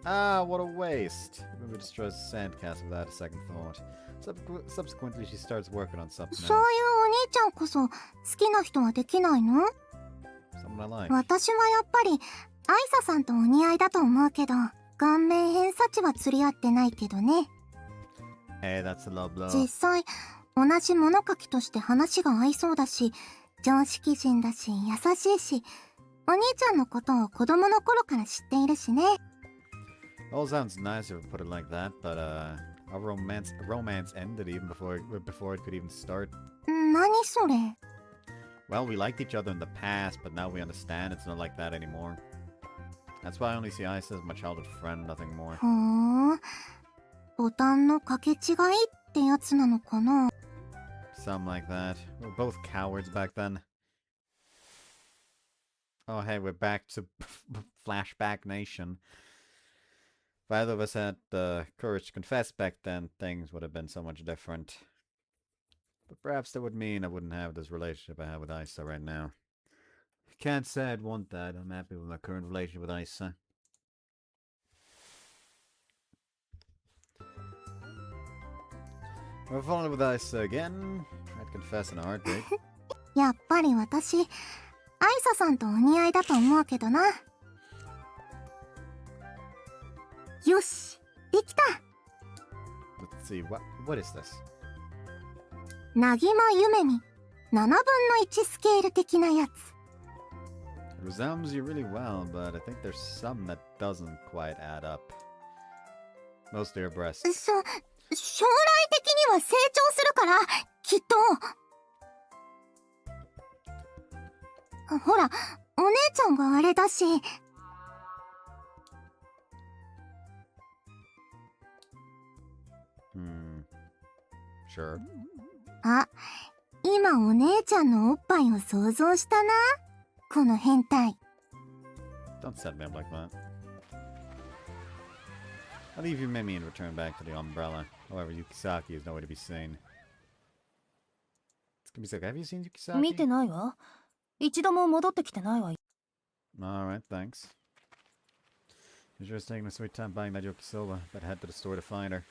Ah, what a waste. Maybe destroys the sandcastle without a second thought. Subsequently, she starts working on something そういう else. お兄ちゃんこそ好きな人はできないの？ Someone I like. 私はやっぱりアイサさんとお似合いだと思うけど、顔面偏差値は釣り合ってないけどね。 Hey, that's a low blow. 実際同じ物書きとして話が合いそうだし、常識人だし優しいし、お兄ちゃんのことを子供の頃から知っているしね。 All sounds nice if you put it like that, but our romance ended even before it could even start. 何それ？ Well, we liked each other in the past, but now we understand it's not like that anymore. That's why I only see Isa as my childhood friend, nothing more. ほーん。ボタンの掛け違いってやつなのかな？ Something like that. We were both cowards back then. Oh, hey, we're back to Flashback Nation. If either of us had the courage to confess back then, things would have been so much different. But perhaps that would mean I wouldn't have this relationship I have with Isa right now. I can't say I'd want that. I'm happy with my current relationship with Isa. We're falling with Isa again. I'd confess in a heartbeat. やっぱり私、アイサさんとお似合いだと思うけどな。よし、できた。 Let's see, what is this? なぎまゆめみ、7分の1スケール的なやつ。 It resembles you really well, but I think there's some that doesn't quite add up. Mostly your breasts. 将来的には成長するから、きっと。ほら、お姉ちゃんがあれだし。Sure. あ、今お姉ちゃんのおっぱいを想像したな。この変態。 Don't set me up like that. I'll leave you Mimi and return back to the umbrella. However, Yukisaki is nowhere to be seen. Yukisaki, have you seen Yukisaki? 見てないわ。一度も戻ってきてないわ。 Alright, thanks. You're just taking a sweet time buying that Yokisoba, but head to the store to find her.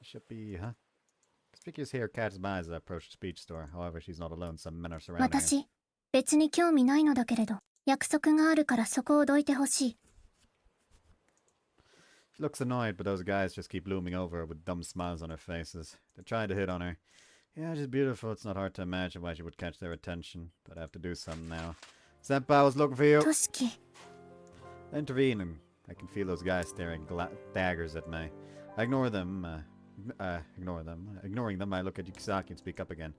She should be, huh? Conspicuous hair catches my eyes as I approach the speech store. However, she's not alone. Some men are surrounding her. 私、別に興味ないのだけれど、約束があるからそこをどいてほしい。She looks annoyed, but those guys just keep looming over her with dumb smiles on their faces. They're trying to hit on her. Yeah, she's beautiful. It's not hard to imagine why she would catch their attention, but I have to do something now. Senpai was looking for you. としき、 I intervene, and I can feel those guys staring daggers at me. I ignore them. Ignoring them, I look at Yukisaki and speak up again.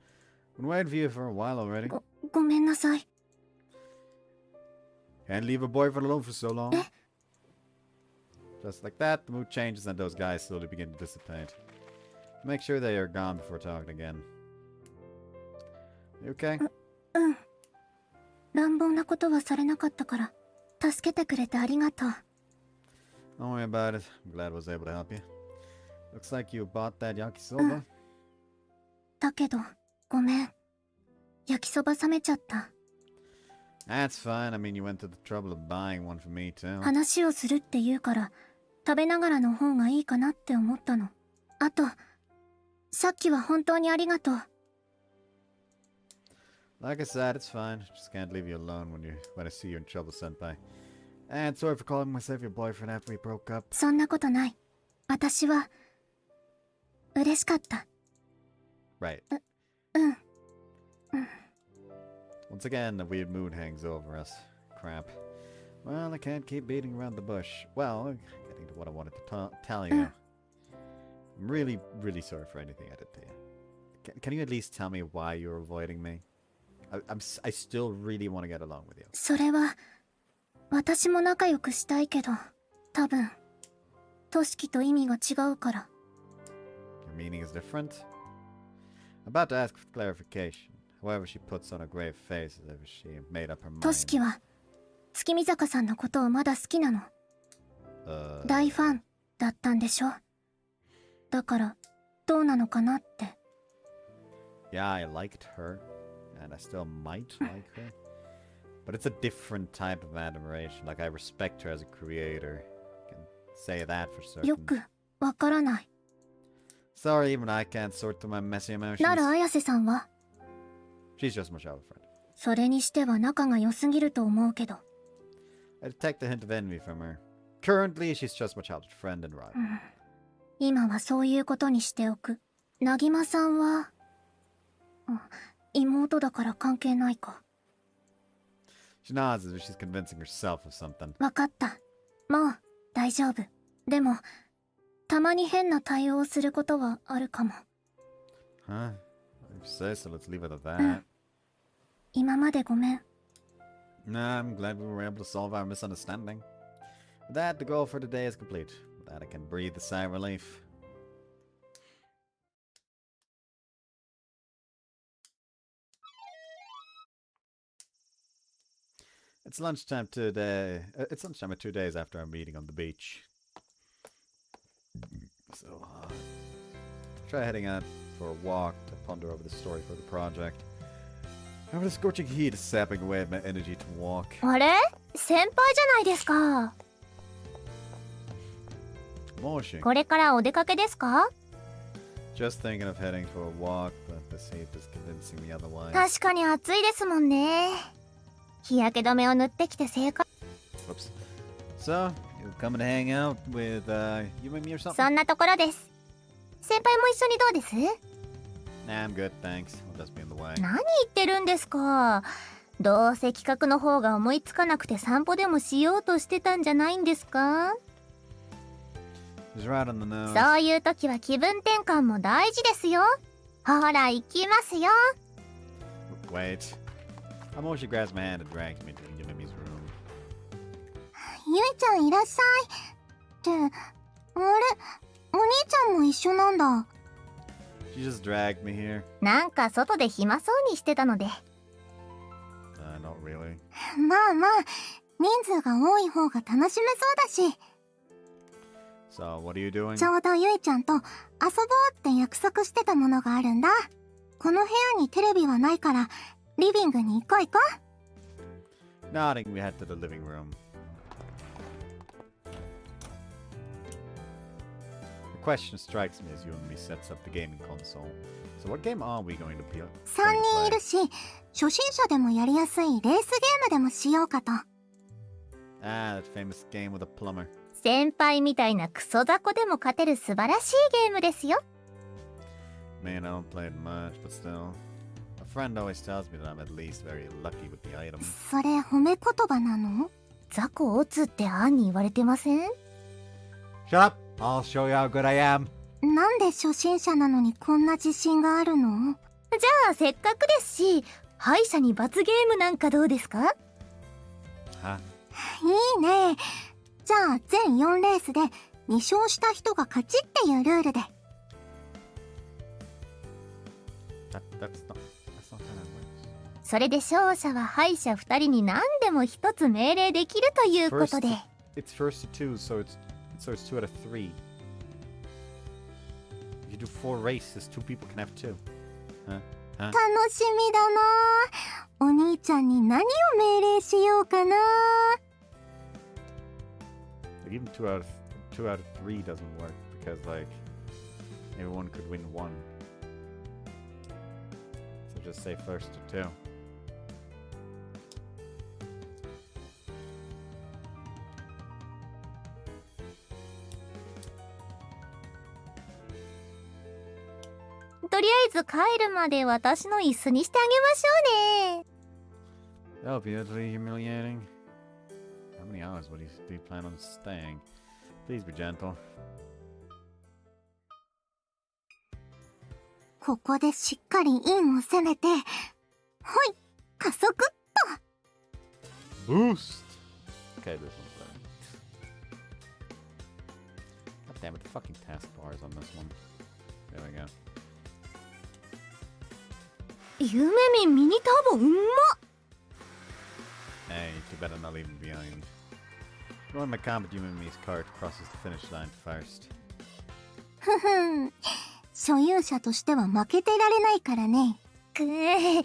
Been waiting for you for a while already. ごめんなさい。 Can't leave a boyfriend alone for so long. Just like that, the mood changes and those guys slowly begin to dissipate. Make sure they are gone before talking again. You okay? うん。乱暴なことはされなかったから、助けてくれてありがとう。Don't worry about it. I'm glad I was able to help you. Looks like you bought that yakisoba. だけど、ごめん。焼きそば冷めちゃった。That's fine. I mean, you went to the trouble of buying one for me too. 話をするって言うから、食べながらの方がいいかなって思ったの。あと、さっきは本当にありがとう。Like I said, it's fine. Just can't leave you alone when I see you in trouble, senpai. And sorry for calling myself your boyfriend after we broke up. そんなことない。私は、嬉しかった。Right. うん。Once again, the weird mood hangs over us. Crap. Well, I can't keep beating around the bush. Well, getting to what I wanted to tell you. I'm really, really sorry for anything I did to you. Can you at least tell me why you're avoiding me? I still really want to get along with you. それは、私も仲良くしたいけど、多分、としきと意味が違うから。Your meaning is different? I'm about to ask for clarification. However, she puts on a grave face as if she made up her mind. としきは、月見坂さんのことをまだ好きなの。大ファンだったんでしょ。だから、どうなのかなって。Yeah, I liked her, and I still might like her. But it's a different type of admiration. Like, I respect her as a creator. I can say that for certain. よく、わからない。Sorry, even I can't sort through my messy emotions. なら綾瀬さんは She's just my childhood friend. それにしては仲が良すぎると思うけど。I detect a hint of envy from her. Currently, she's just my childhood friend and rival. 今はそういうことにしておく。なぎまさんは、妹だから関係ないか。She nods as if she's convincing herself of something. わかった。もう、大丈夫。でも、たまに変な対応をすることはあるかも。Huh? If you say so, let's leave it at that. 今までごめん。Nah, I'm glad we were able to solve our misunderstanding. With that, the goal for today is complete. With that, I can breathe a sigh of relief. It's lunchtime today. It's lunchtime 2 days after our meeting on the beach. So, try heading out for a walk to ponder over the story for the project. However, the scorching heat is sapping away at my energy to walk. あれ先輩じゃないですか。 Moshi. これからお出かけですか？ Just thinking of heading for a walk, but this heat is convincing me otherwise. 確かに暑いですもんね。日焼け止めを塗ってきて正解。 Whoops. So, you coming to hang out with you and me or something? そんなところです。先輩も一緒にどうです？ Nah, I'm good, thanks. I'll just be in the way. 何言ってるんですか。どうせ企画の方が思いつかなくて散歩でもしようとしてたんじゃないんですか？ Just right on the nose. そういう時は気分転換も大事ですよ。ほら行きますよ。 Wait. Moshi grabs my hand and drags me to Yumimi's room. ゆいちゃんいらっしゃい。って、あれ、お兄ちゃんも一緒なんだ。 She just dragged me here. なんか外で暇そうにしてたので。Not really. まあまあ、人数が多い方が楽しめそうだし。 So, what are you doing? ちょうどゆいちゃんと遊ぼうって約束してたものがあるんだ。この部屋にテレビはないから、リビングに行こう行こう。 Nodding, we head to the living room. The question strikes me as Yumi sets up the gaming console. So what game are we going to play? 3人いるし、初心者でもやりやすいレースゲームでもしようかと。Ah, that famous game with a plumber. 先輩みたいなクソ雑魚でも勝てる素晴らしいゲームですよ。 Man, I don't play it much, but still. A friend always tells me that I'm at least very lucky with the items. それ褒め言葉なの？雑魚オツってアンに言われてません？ Shut up! I'll show you how good I am. なんで初心者なのにこんな自信があるの？じゃあせっかくですし、敗者に罰ゲームなんかどうですか？ Huh? いいね。じゃあ全4レースで2勝した人が勝ちっていうルールで。That's not how that works. それで勝者は敗者2人に何でも一つ命令できるということで。 It's first to two, so it's 2 out of 3. If you do 4 races, 2 people can have 2. Huh? 楽しみだな。お兄ちゃんに何を命令しようかな。 Like even 2 out of 3 doesn't work because like everyone could win 1. So just say first to 2. とりあえず帰るまで私の椅子にしてあげましょうね。 That would be utterly humiliating. How many hours do you plan on staying? Please be gentle. ここでしっかりインを攻めて、はい、加速っと。 Boost! Okay, this one's better. God damn it, the fucking taskbars on this one. There we go. ゆめみんミニターボうんまっ。 Hey, too bad I'm not even behind. Going my combat Yumimi's cart crosses the finish line first. ふふん、所有者としては負けてられないからね。くえ、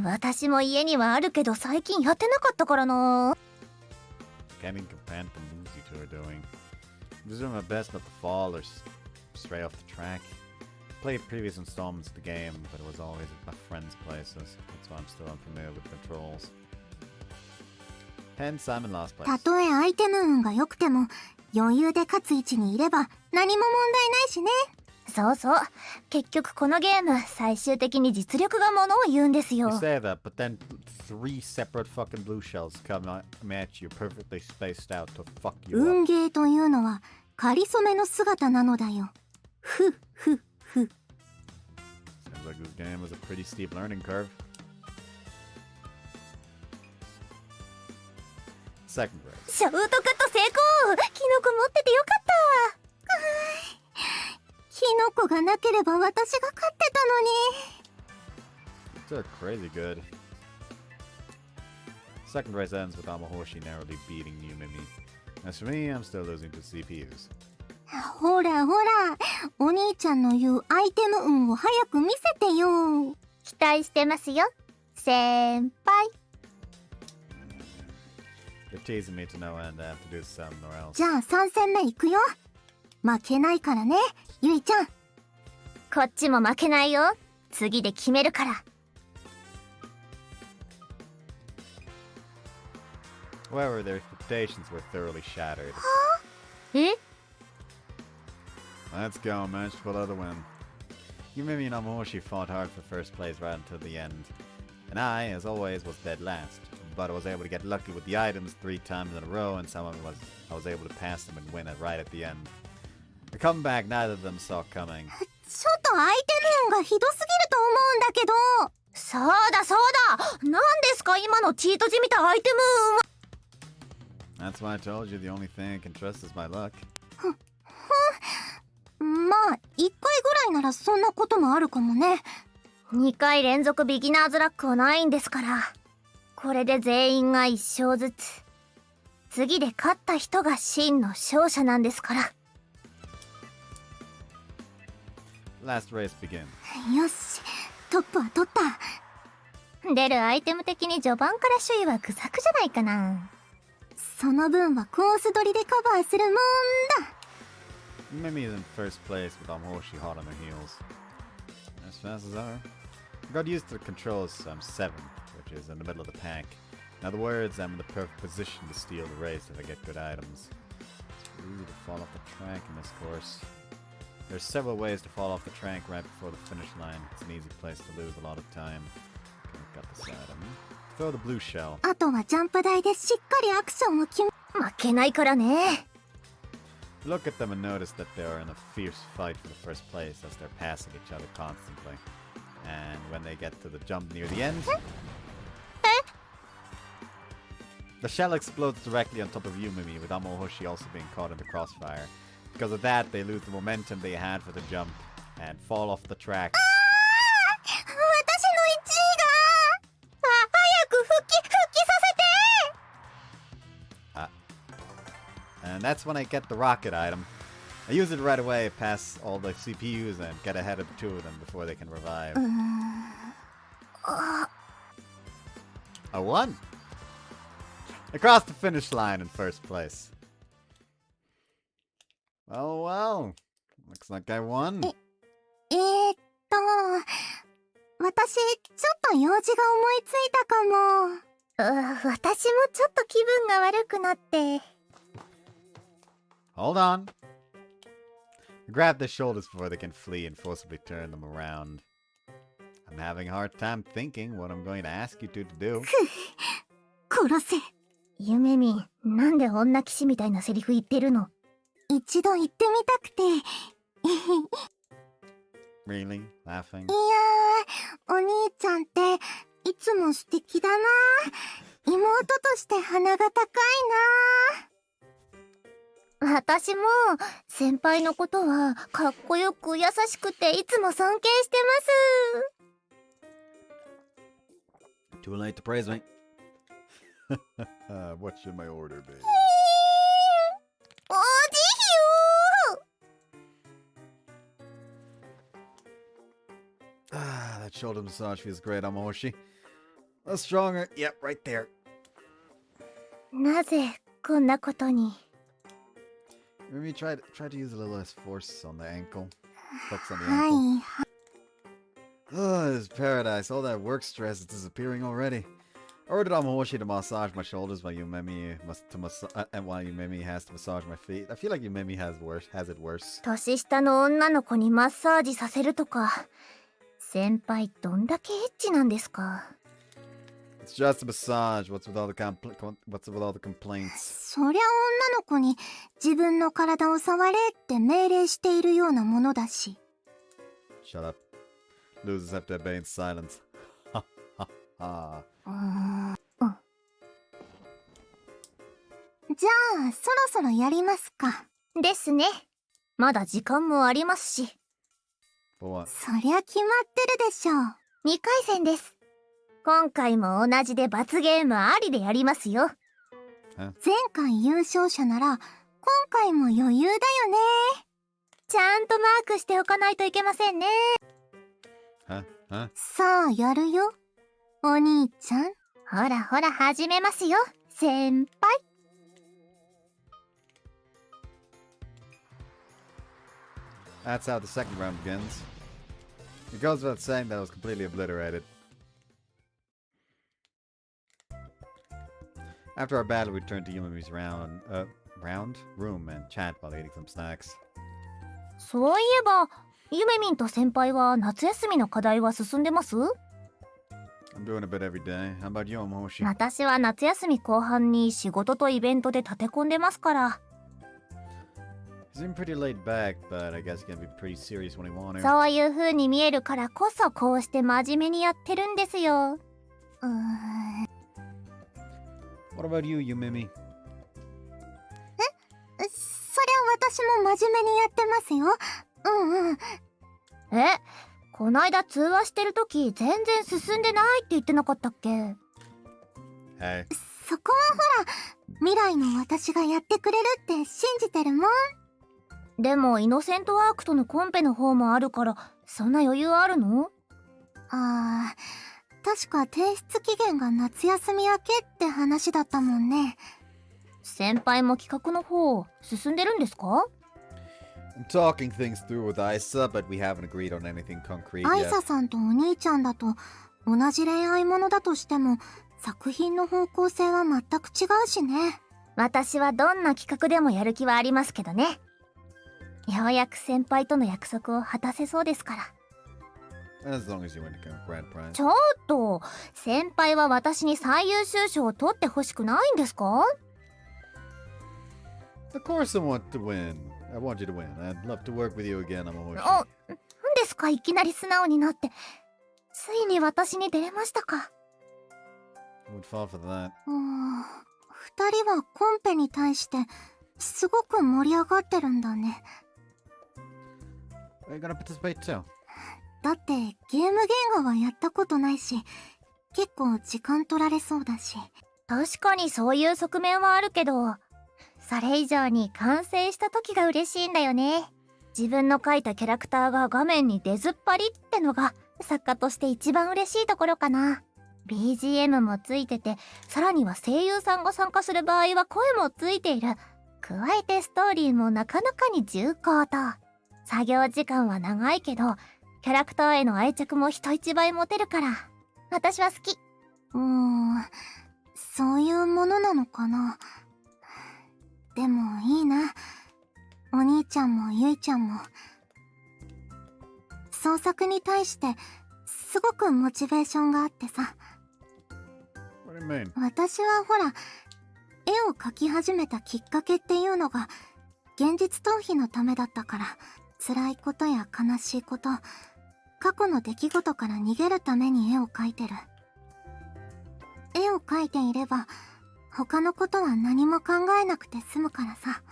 私も家にはあるけど最近やってなかったからな。 Can't even compare the moves you two are doing. I'm just doing my best not to fall or stray off the track. Played previous installments of the game, but it was always at my friends' places. That's why I'm still unfamiliar with the controls. Hence, I'm in last place. たとえ相手の運が良くても余裕で勝つ位置にいれば何も問題ないしね。そうそう、結局このゲーム最終的に実力がものを言うんですよ。 You say that, but then 3 separate fucking blue shells come at you perfectly spaced out to fuck you up. 運ゲーというのは仮初めの姿なのだよ。ふっふっふ。 Seems like this game was a pretty steep learning curve. Second race. ショートカット成功。キノコ持っててよかった。キノコがなければ私が勝ってたのに。 These are crazy good. Second race ends with Amahoshi narrowly beating Yumimi. As for me, I'm still losing to CPUs. ほらほら、お兄ちゃんの言うアイテム運を早く見せてよ。期待してますよ、先輩。 They're teasing me to no end. I have to do something or else. じゃあ3戦目いくよ。負けないからね、ゆいちゃん。こっちも負けないよ。次で決めるから。 However, their expectations were thoroughly shattered. え？ Let's go, match for the win. Yumimi and Amahoshi fought hard for first place right until the end. And I, as always, was dead last. But I was able to get lucky with the items 3 times in a row, and I was able to pass them and win it right at the end. A comeback neither of them saw coming. ちょっとアイテム運がひどすぎると思うんだけど。そうだそうだ。何ですか今のチートじみたアイテム運は。 That's why I told you the only thing I can trust is my luck. まあ1回ぐらいならそんなこともあるかもね。2回連続ビギナーズラックはないんですから。これで全員が1勝ずつ。次で勝った人が真の勝者なんですから。 Last race begins. よし、トップは取った。出るアイテム的に序盤から首位は愚策じゃないかな。その分はコース取りでカバーするもんだ。 Mimi is in first place with Amahoshi hot on her heels. As fast as ever. I got used to the controls, so I'm 7th, which is in the middle of the pack. In other words, I'm in the perfect position to steal the race if I get good items. It's easy to fall off the track in this course. There's several ways to fall off the track right before the finish line. It's an easy place to lose a lot of time. Okay, got this item. Throw the blue shell. あとはジャンプ台でしっかりアクションを決め。負けないからね。 Look at them and notice that they are in a fierce fight for the first place as they're passing each other constantly. And when they get to the jump near the end, the shell explodes directly on top of Yumimi, with Amahoshi also being caught in the crossfire. Because of that, they lose the momentum they had for the jump and fall off the track. 私の1位が。and that's when I get the rocket item. I use it right away, pass all the CPUs, and get ahead of the two of them before they can revive. I won! I crossed the finish line in first place. Oh well. Looks like I won. 私、ちょっと用事が思いついたかも。私もちょっと気分が悪くなって。Hold on. Grab their shoulders before they can flee and forcibly turn them around. I'm having a hard time thinking what I'm going to ask you two to do. 殺せ。ゆめみ、なんで女騎士みたいなセリフ言ってるの？一度言ってみたくて。Really? Laughing? いやー、お兄ちゃんっていつも素敵だな。妹として鼻が高いな。私も先輩のことはかっこよく優しくていつも尊敬してます。 Too late to praise me. What should my order be? おじひよ。 That shoulder massage feels great, Amoshi. A little stronger. Yep, right there. なぜこんなことに？ Maybe try to use a little less force on the ankle. Focus on the は ankle. い。 Oh, this is paradise. All that work stress is disappearing already. I ordered Amoshi to massage my shoulders while Yumemi has to massage my feet. I feel like Yumemi has it worse. 年下の女の子にマッサージさせるとか、先輩どんだけエッチなんですか？ It's just a massage. What's with all the complaints? そりゃ女の子に自分の体を触れって命令しているようなものだし。 Shut up. Losers have to obey in silence. Ha ha ha. じゃあそろそろやりますか。ですね。まだ時間もありますし。For what? そりゃ決まってるでしょう。 2回戦です。今回も同じで罰ゲームありでやりますよ。前回優勝者なら今回も余裕だよね。ちゃんとマークしておかないといけませんね。Huh? さあやるよ、お兄ちゃん。ほらほら始めますよ、先輩。That's how the second round begins. It goes without saying that it was completely obliterated. After our battle, we returned to Yumemi's room and chat while eating some snacks. そういえば、ゆめみんと先輩は夏休みの課題は進んでます？ I'm doing a bit every day. How about you, Amoshi? 私は夏休み後半に仕事とイベントで立て込んでますから。 You seem pretty laid back, but I guess you can be pretty serious when you want to. そういう風に見えるからこそこうして真面目にやってるんですよ。What about you, Yumemi? そりゃ私も真面目にやってますよ。え、こないだ通話してる時全然進んでないって言ってなかったっけ？ Hey. そこはほら、未来の私がやってくれるって信じてるもん。でもイノセントワークとのコンペの方もあるから、そんな余裕あるの？確か提出期限が夏休み明けって話だったもんね。先輩も企画の方進んでるんですか？ I'm talking things through with Isa, but we haven't agreed on anything concrete アイ yet. サさんとお兄ちゃんだと同じ恋愛ものだとしても作品の方向性は全く違うしね。私はどんな企画でもやる気はありますけどね。ようやく先輩との約束を果たせそうですから。As long as you win the grand prize. ちょっと、先輩は私に最優秀賞を取ってほしくないんですか？ Of course I want to win. I want you to win. I'd love to work with you again, Amoshi. なんですか、いきなり素直になって。ついに私に出れましたか。 I would fall for that. 二人はコンペに対してすごく盛り上がってるんだね。 Are you gonna participate too? だってゲーム原画はやったことないし、結構時間取られそうだし。確かにそういう側面はあるけど、それ以上に完成した時が嬉しいんだよね。自分の描いたキャラクターが画面に出ずっぱりってのが作家として一番嬉しいところかな。BGM もついてて、さらには声優さんが参加する場合は声もついている。加えてストーリーもなかなかに重厚と。作業時間は長いけど、キャラクターへの愛着も人一倍持てるから、私は好き。そういうものなのかな。でもいいな。お兄ちゃんもゆいちゃんも。創作に対して、すごくモチベーションがあってさ。What do you mean? 私はほら、絵を描き始めたきっかけっていうのが現実逃避のためだったから、辛いことや悲しいこと、過去の出来事から逃げるために絵を描いてる。絵を描いていれば他のことは何も考えなくて済むからさ。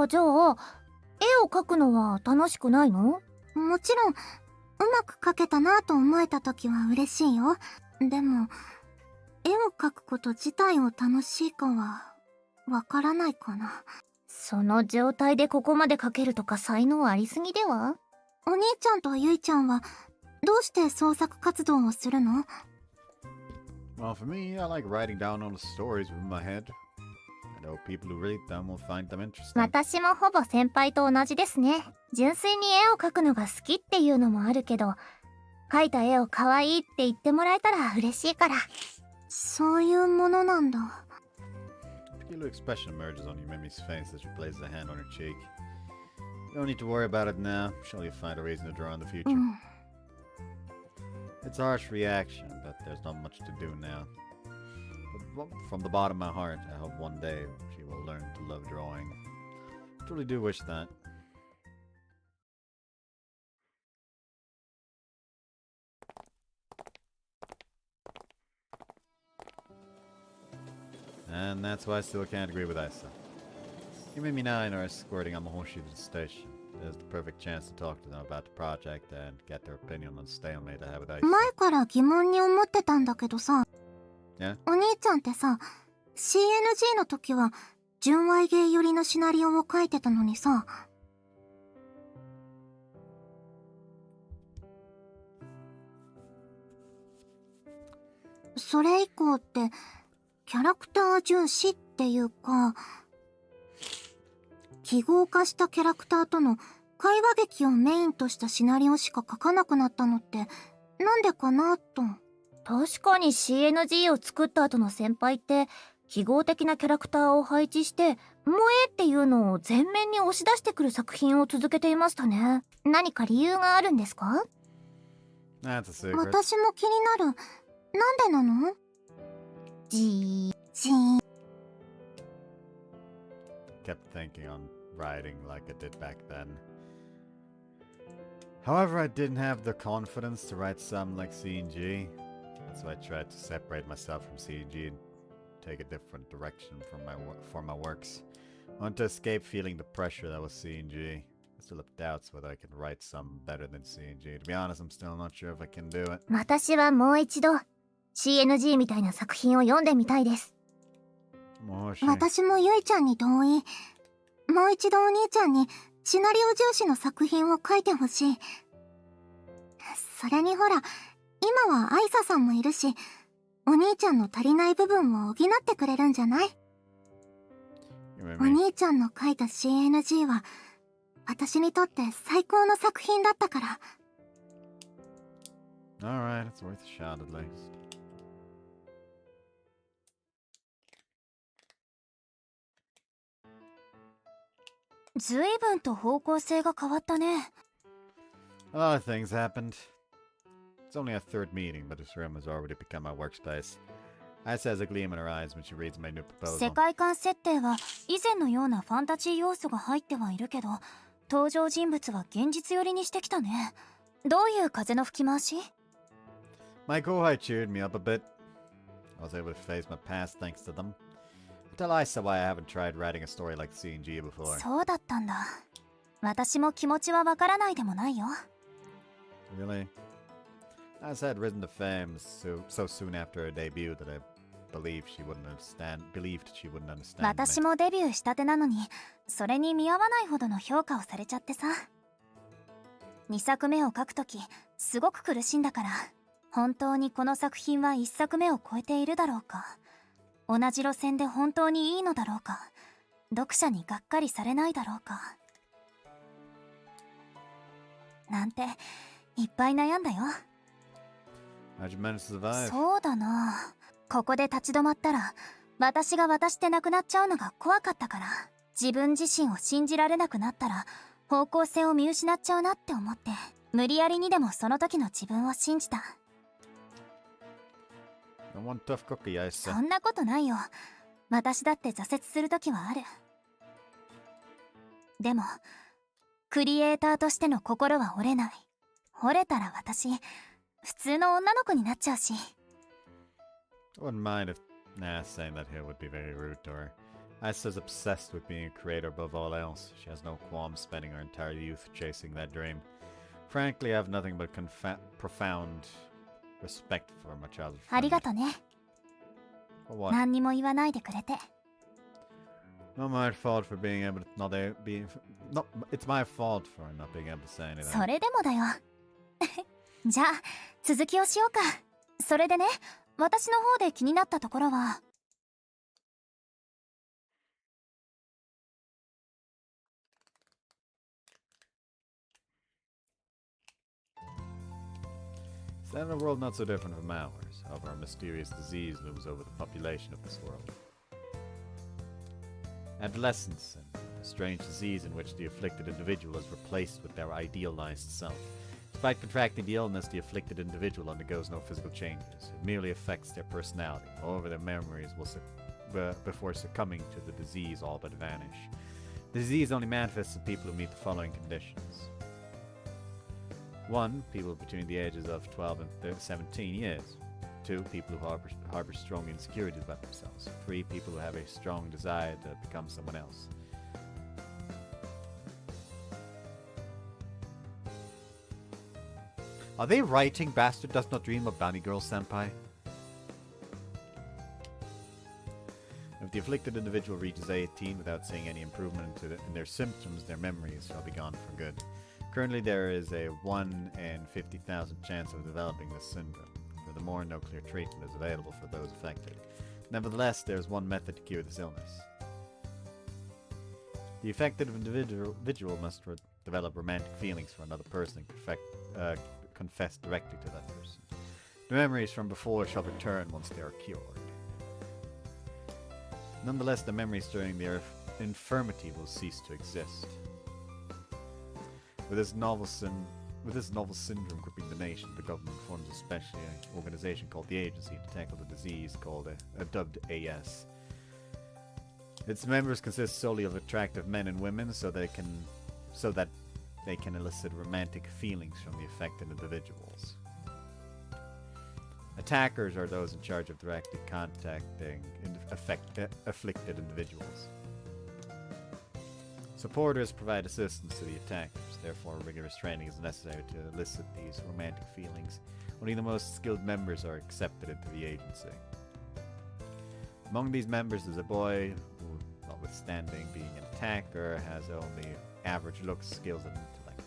じゃあ、絵を描くのは楽しくないの？もちろん、うまく描けたなと思えた時は嬉しいよ。でも、絵を描くこと自体を楽しいかは、わからないかな。その状態でここまで描けるとか才能ありすぎでは？お兄ちゃんとゆいちゃんは、どうして創作活動をするの？ Well, for me, I like writing down all the stories in my head. I know people who read them will find them interesting. 私もほぼ先輩と同じですね。純粋に絵を描くのが好きっていうのもあるけど、描いた絵を可愛いって言ってもらえたら嬉しいから。そういうものなんだ。A peculiar expression emerges on Yumimi's face as she places a hand on her cheek. You don't need to worry about it now. Surely you'll find a reason to draw in the future. It's a harsh reaction, but there's not much to do now. But from the bottom of my heart, I hope one day she will learn to love drawing. I truly do wish that. And that's why I still can't agree with Isa. Yumimi and I are escorting Amahoshi to the station. There's the perfect chance to talk to them about the project and get their opinion on the stalemate I have with Isa. 前から疑問に思ってたんだけどさ、Yeah? お兄ちゃんってさ、CNG の時は純愛芸寄りのシナリオを書いてたのにさ、それ以降ってキャラクター重視っていうか、記号化したキャラクターとの会話劇をメインとしたシナリオしか書かなくなったのってなんでかなと。確かに CNG を作った後の先輩って記号的なキャラクターを配置して萌えっていうのを前面に押し出してくる作品を続けていましたね。何か理由があるんですか？ That's a secret. 私も気になる。なんでなの？Kept thinking on writing like I did back then. However, I didn't have the confidence to write something like CNG, so I tried to separate myself from CNG and take a different direction for my works. I want to escape feeling the pressure that was CNG. I still have doubts whether I can write something better than CNG. To be honest, I'm still not sure if I can do it. 私はもう一度 CNG みたいな作品を読んでみたいです。私もゆいちゃんに同意。もう一度お兄ちゃんにシナリオ重視の作品を書いてほしい。それにほら、今はアイサさんもいるし、お兄ちゃんの足りない部分を補ってくれるんじゃない？お兄ちゃんの書いた CNG は私にとって最高の作品だったから。Alright, it's worth a shot at least. 随分と方向性が変わったね。A lot of things happened. It's only our third meeting, but this room has already become my workspace. Isa has a gleam in her eyes when she reads my new 世 proposal. 界観設定は以前のようなファンタジー要素が入ってはいるけど、登場人物は現実寄りにしてきたね。どういう風の吹き回し？ My kohai cheered me up a bit. I was able to face my past thanks to them. Tell Isa why I haven't tried writing a story like CNG before. そうだったんだ。私も気持ちはわからないでもないよ。 Really? I had risen to fame so soon after her debut that I believed she wouldn't understand me. 私もデビューしたてなのに、それに見合わないほどの評価をされちゃってさ。2作目を書くとき、すごく苦しんだから、本当にこの作品は1作目を超えているだろうか、同じ路線で本当にいいのだろうか、読者にがっかりされないだろうか、なんていっぱい悩んだよ。How'd you manage to survive? そうだな、ここで立ち止まったら私が私でなくなっちゃうのが怖かったから、自分自身を信じられなくなったら方向性を見失っちゃうなって思って、無理やりにでもその時の自分を信じた。 One tough cookie, I said. そんなことないよ、私だって挫折する時はある。でもクリエイターとしての心は折れない。折れたら私普通の女の子になっちゃうし。 I wouldn't mind if saying that here would be very rude to her. Isa's obsessed with being a creator above all else. She has no qualms spending her entire youth chasing that dream. Frankly, I have nothing but profound respect for my childhood あり friend. がとね。 For what? 何にも言わないでくれて。 Not my fault for being able to not being not. It's my fault for not being able to say anything. それでもだよ。じゃあ続きをしようか。それでね、私の方で気になったところは、 Set in a world not so different from ours, however, a mysterious disease looms over the population of this world. Adolescence, a strange disease in which the afflicted individual is replaced with their idealized self. Despite contracting the illness, the afflicted individual undergoes no physical changes. It merely affects their personality. Moreover, their memories will, before succumbing to the disease, all but vanish. The disease only manifests in people who meet the following conditions. 1. People between the ages of 12 and 17 years. 2. People who harbor strong insecurities about themselves. 3. People who have a strong desire to become someone else. Are they writing Bastard Does Not Dream of Bounty Girl Senpai? If the afflicted individual reaches 18 without seeing any improvement in their symptoms, their memories shall be gone for good. Currently, there is a 1 in 50,000 chance of developing this syndrome. Furthermore, no clear treatment is available for those affected. Nevertheless, there is one method to cure this illness. The affected individual must develop romantic feelings for another person and confess directly to that person. The memories from before shall return once they are cured. Nonetheless, the memories during their infirmity will cease to exist. With this novel syndrome gripping the nation, the government forms a special organization called the Agency to tackle the disease called dubbed AS. Its members consist solely of attractive men and women, so that they can elicit romantic feelings from the affected individuals. Attackers are those in charge of directly contacting afflicted individuals. Supporters provide assistance to the attackers, therefore rigorous training is necessary to elicit these romantic feelings. Only the most skilled members are accepted into the agency. Among these members is a boy who, notwithstanding being an attacker, has only average looks, skills, and intellect.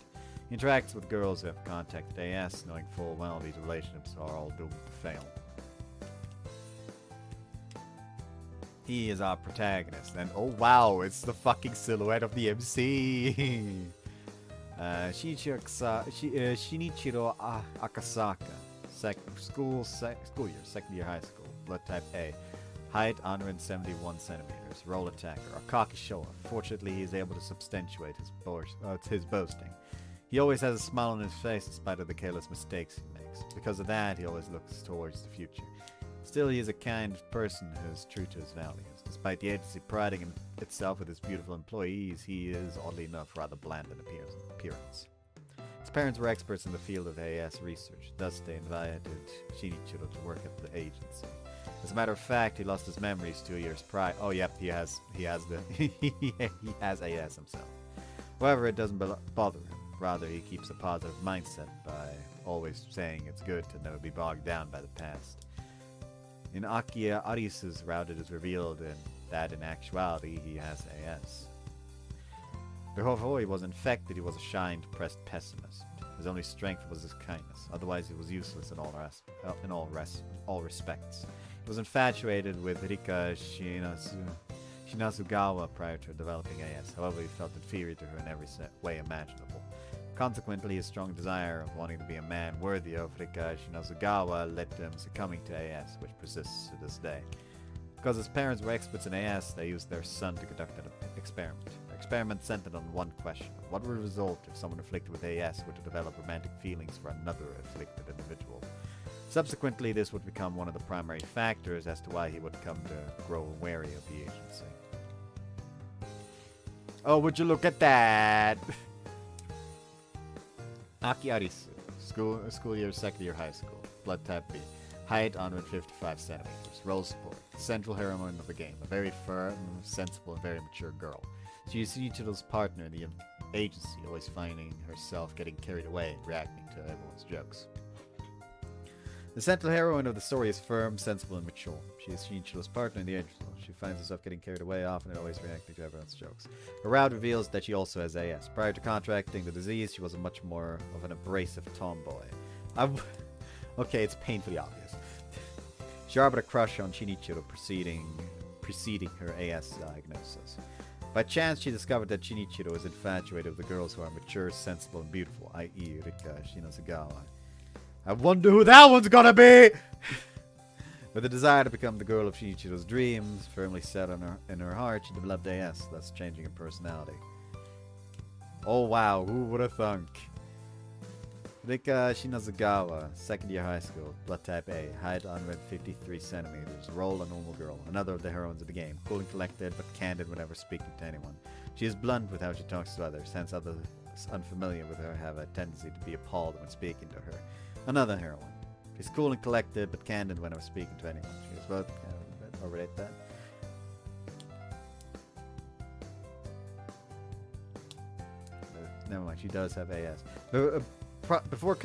He interacts with girls who have contacted AS, knowing full well these relationships are all doomed to fail. He is our protagonist, and oh wow, it's the fucking silhouette of the MC! Shinichiro Akasaka, school year, second year high school, blood type A, height 171 centimeters, role attacker, a cocky shower. Fortunately, he is able to substantiate his boasting. He always has a smile on his face in spite of the careless mistakes he makes. Because of that, he always looks towards the future. Still, he is a kind person who is true to his values. Despite the agency priding itself with its beautiful employees, he is, oddly enough, rather bland in appearance. His parents were experts in the field of AS research, thus they invited Shinichiro to work at the agency. As a matter of fact, he lost his memories 2 years prior. Oh, yep, he has AS himself. However, it doesn't bother him. Rather, he keeps a positive mindset by always saying it's good to never be bogged down by the past. In Akia Aris's route, it is revealed that in actuality he has AS. Before he was infected, he was a shy and depressed pessimist. His only strength was his kindness. Otherwise, he was useless in all respects. He was infatuated with Rika Shinazugawa prior to developing AS. However, he felt inferior to her in every way imaginable. Consequently, his strong desire of wanting to be a man worthy of Rika Shinazugawa led to him succumbing to AS, which persists to this day. Because his parents were experts in AS, they used their son to conduct an experiment. The experiment centered on one question: what would result if someone afflicted with AS were to develop romantic feelings for another afflicted individual? Subsequently, this would become one of the primary factors as to why he would come to grow wary of the agency. Oh, would you look at that? Aki Arisu, school year, second year high school, blood type B, height 155 centimeters, role support, central heroine of the game, a very firm, sensible, and very mature girl. She is Shinichiro's partner in the agency, always finding herself getting carried away and reacting to everyone's jokes. The central heroine of the story is firm, sensible, and mature. She is Shinichiro's partner in the agency. She finds herself getting carried away often and always reacting to everyone's jokes. Her route reveals that she also has AS. Prior to contracting the disease, she was a much more of an abrasive tomboy. Okay, it's painfully obvious. She harbored a crush on Shinichiro preceding her AS diagnosis. By chance, she discovered that Shinichiro is infatuated with the girls who are mature, sensible, and beautiful, i.e. Rika Shinazugawa. I wonder who that one's gonna be! With a desire to become the girl of Shinichiro's dreams firmly set in her heart, she developed AS, thus changing her personality. Oh wow, who would have thunk? Rika Shinazugawa, second year high school, blood type A, height 153 centimeters, role a normal girl, another of the heroines of the game, cool and collected but candid whenever speaking to anyone. She is blunt with how she talks to others, hence others unfamiliar with her have a tendency to be appalled when speaking to her. Another heroine. She's cool and collected but candid whenever speaking to anyone. She is both overrate that. Never mind, she does have AS. Before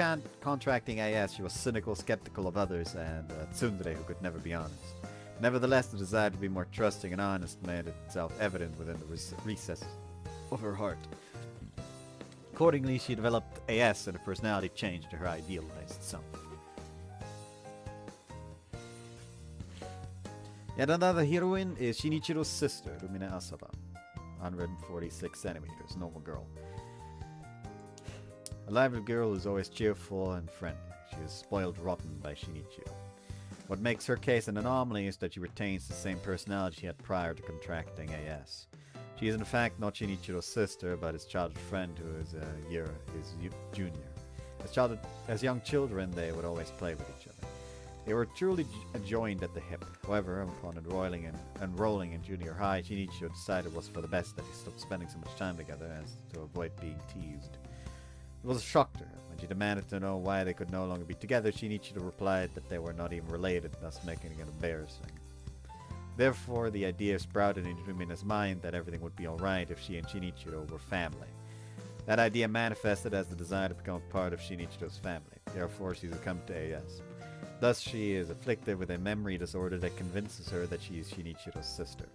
contracting AS, she was cynical, skeptical of others, and a tsundere who could never be honest. Nevertheless, the desire to be more trusting and honest made itself evident within the recesses of her heart. Accordingly, she developed AS and her personality changed to her idealized self. Yet another heroine is Shinichiro's sister, Rumina Asaba, 146 centimeters, normal girl. A lively girl who's always cheerful and friendly. She is spoiled rotten by Shinichiro. What makes her case an anomaly is that she retains the same personality she had prior to contracting AS. She is in fact not Shinichiro's sister, but his childhood friend who is his junior. As young children, they would always play with each other. They were truly joined at the hip. However, upon enrolling in junior high, Shinichiro decided it was for the best that he stopped spending so much time together as to avoid being teased. It was a shock to her. When she demanded to know why they could no longer be together, Shinichiro replied that they were not even related, thus making it embarrassing. Therefore, the idea sprouted into Rumina's mind that everything would be alright if she and Shinichiro were family. That idea manifested as the desire to become a part of Shinichiro's family. Therefore, she succumbed to AS. Thus, she is afflicted with a memory disorder that convinces her that she is Shinichiro's sister.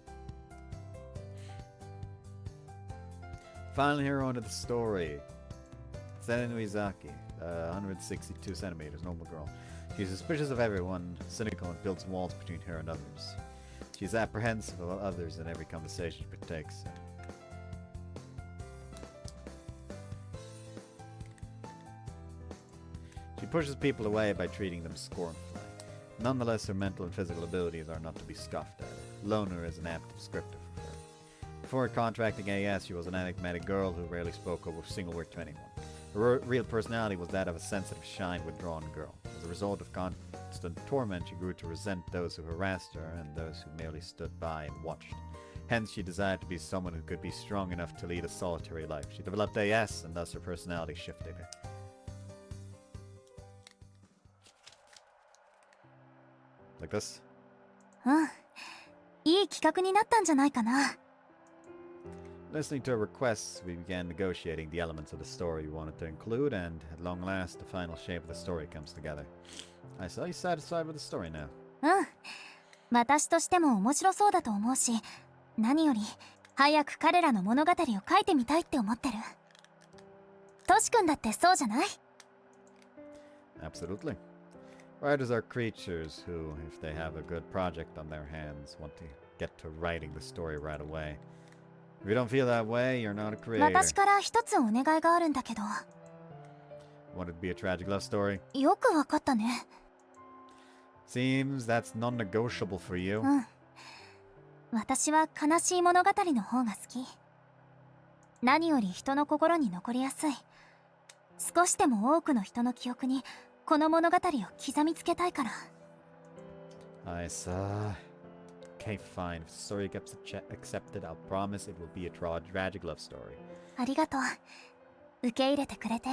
Final heroine of the story, Sennu Izaki, 162 centimeters, normal girl. She is suspicious of everyone, cynical, and builds walls between her and others. She is apprehensive of others in every conversation she partakes in. She pushes people away by treating them scornfully. Nonetheless, her mental and physical abilities are not to be scoffed at. Loner is an apt descriptor for her. Before contracting AS, she was an enigmatic girl who rarely spoke a single word to anyone. Her real personality was that of a sensitive, shy, and withdrawn girl. As a result of constant torment, she grew to resent those who harassed her and those who merely stood by and watched. Hence, she desired to be someone who could be strong enough to lead a solitary life. She developed AS, and thus her personality shifted. Like this? うん。いい企画になったんじゃないかな。Listening to her requests, we began negotiating the elements of the story we wanted to include, and at long last, the final shape of the story comes together. I saw you satisfied with the story now. うん。私としても面白そうだと思うし、何より早く彼らの物語を書いてみたいって思ってる。トシ君だってそうじゃない？ Absolutely. Writers are creatures who, if they have a good project on their hands, want to get to writing the story right away. If you don't feel that way, you're not a creator. 私から一つお願いがあるんだけど。Want it to be a tragic love story? よくわかったね。Seems that's non-negotiable for you. うん。私は悲しい物語の方が好き。何より人の心に残りやすい。少しでも多くの人の記憶にこの物語を刻みつけたいから。I saw. Okay, fine. If the story gets accepted, I'll promise it will be a tragic love story. ありがとう。受け入れてくれて。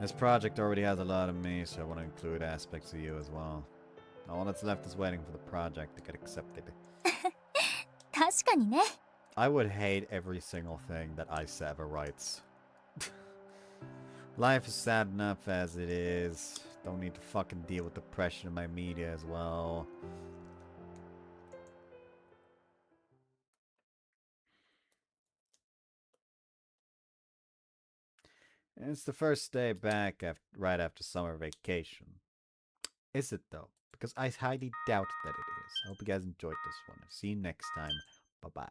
This project already has a lot of me, so I want to include aspects of you as well. All that's left is waiting for the project to get accepted. 確かにね。I would hate every single thing that Isa ever writes. Life is sad enough as it is. Don't need to fucking deal with the pressure in my media as well. And it's the first day back right after summer vacation. Is it though? Because I highly doubt that it is. I hope you guys enjoyed this one. See you next time. Bye-bye.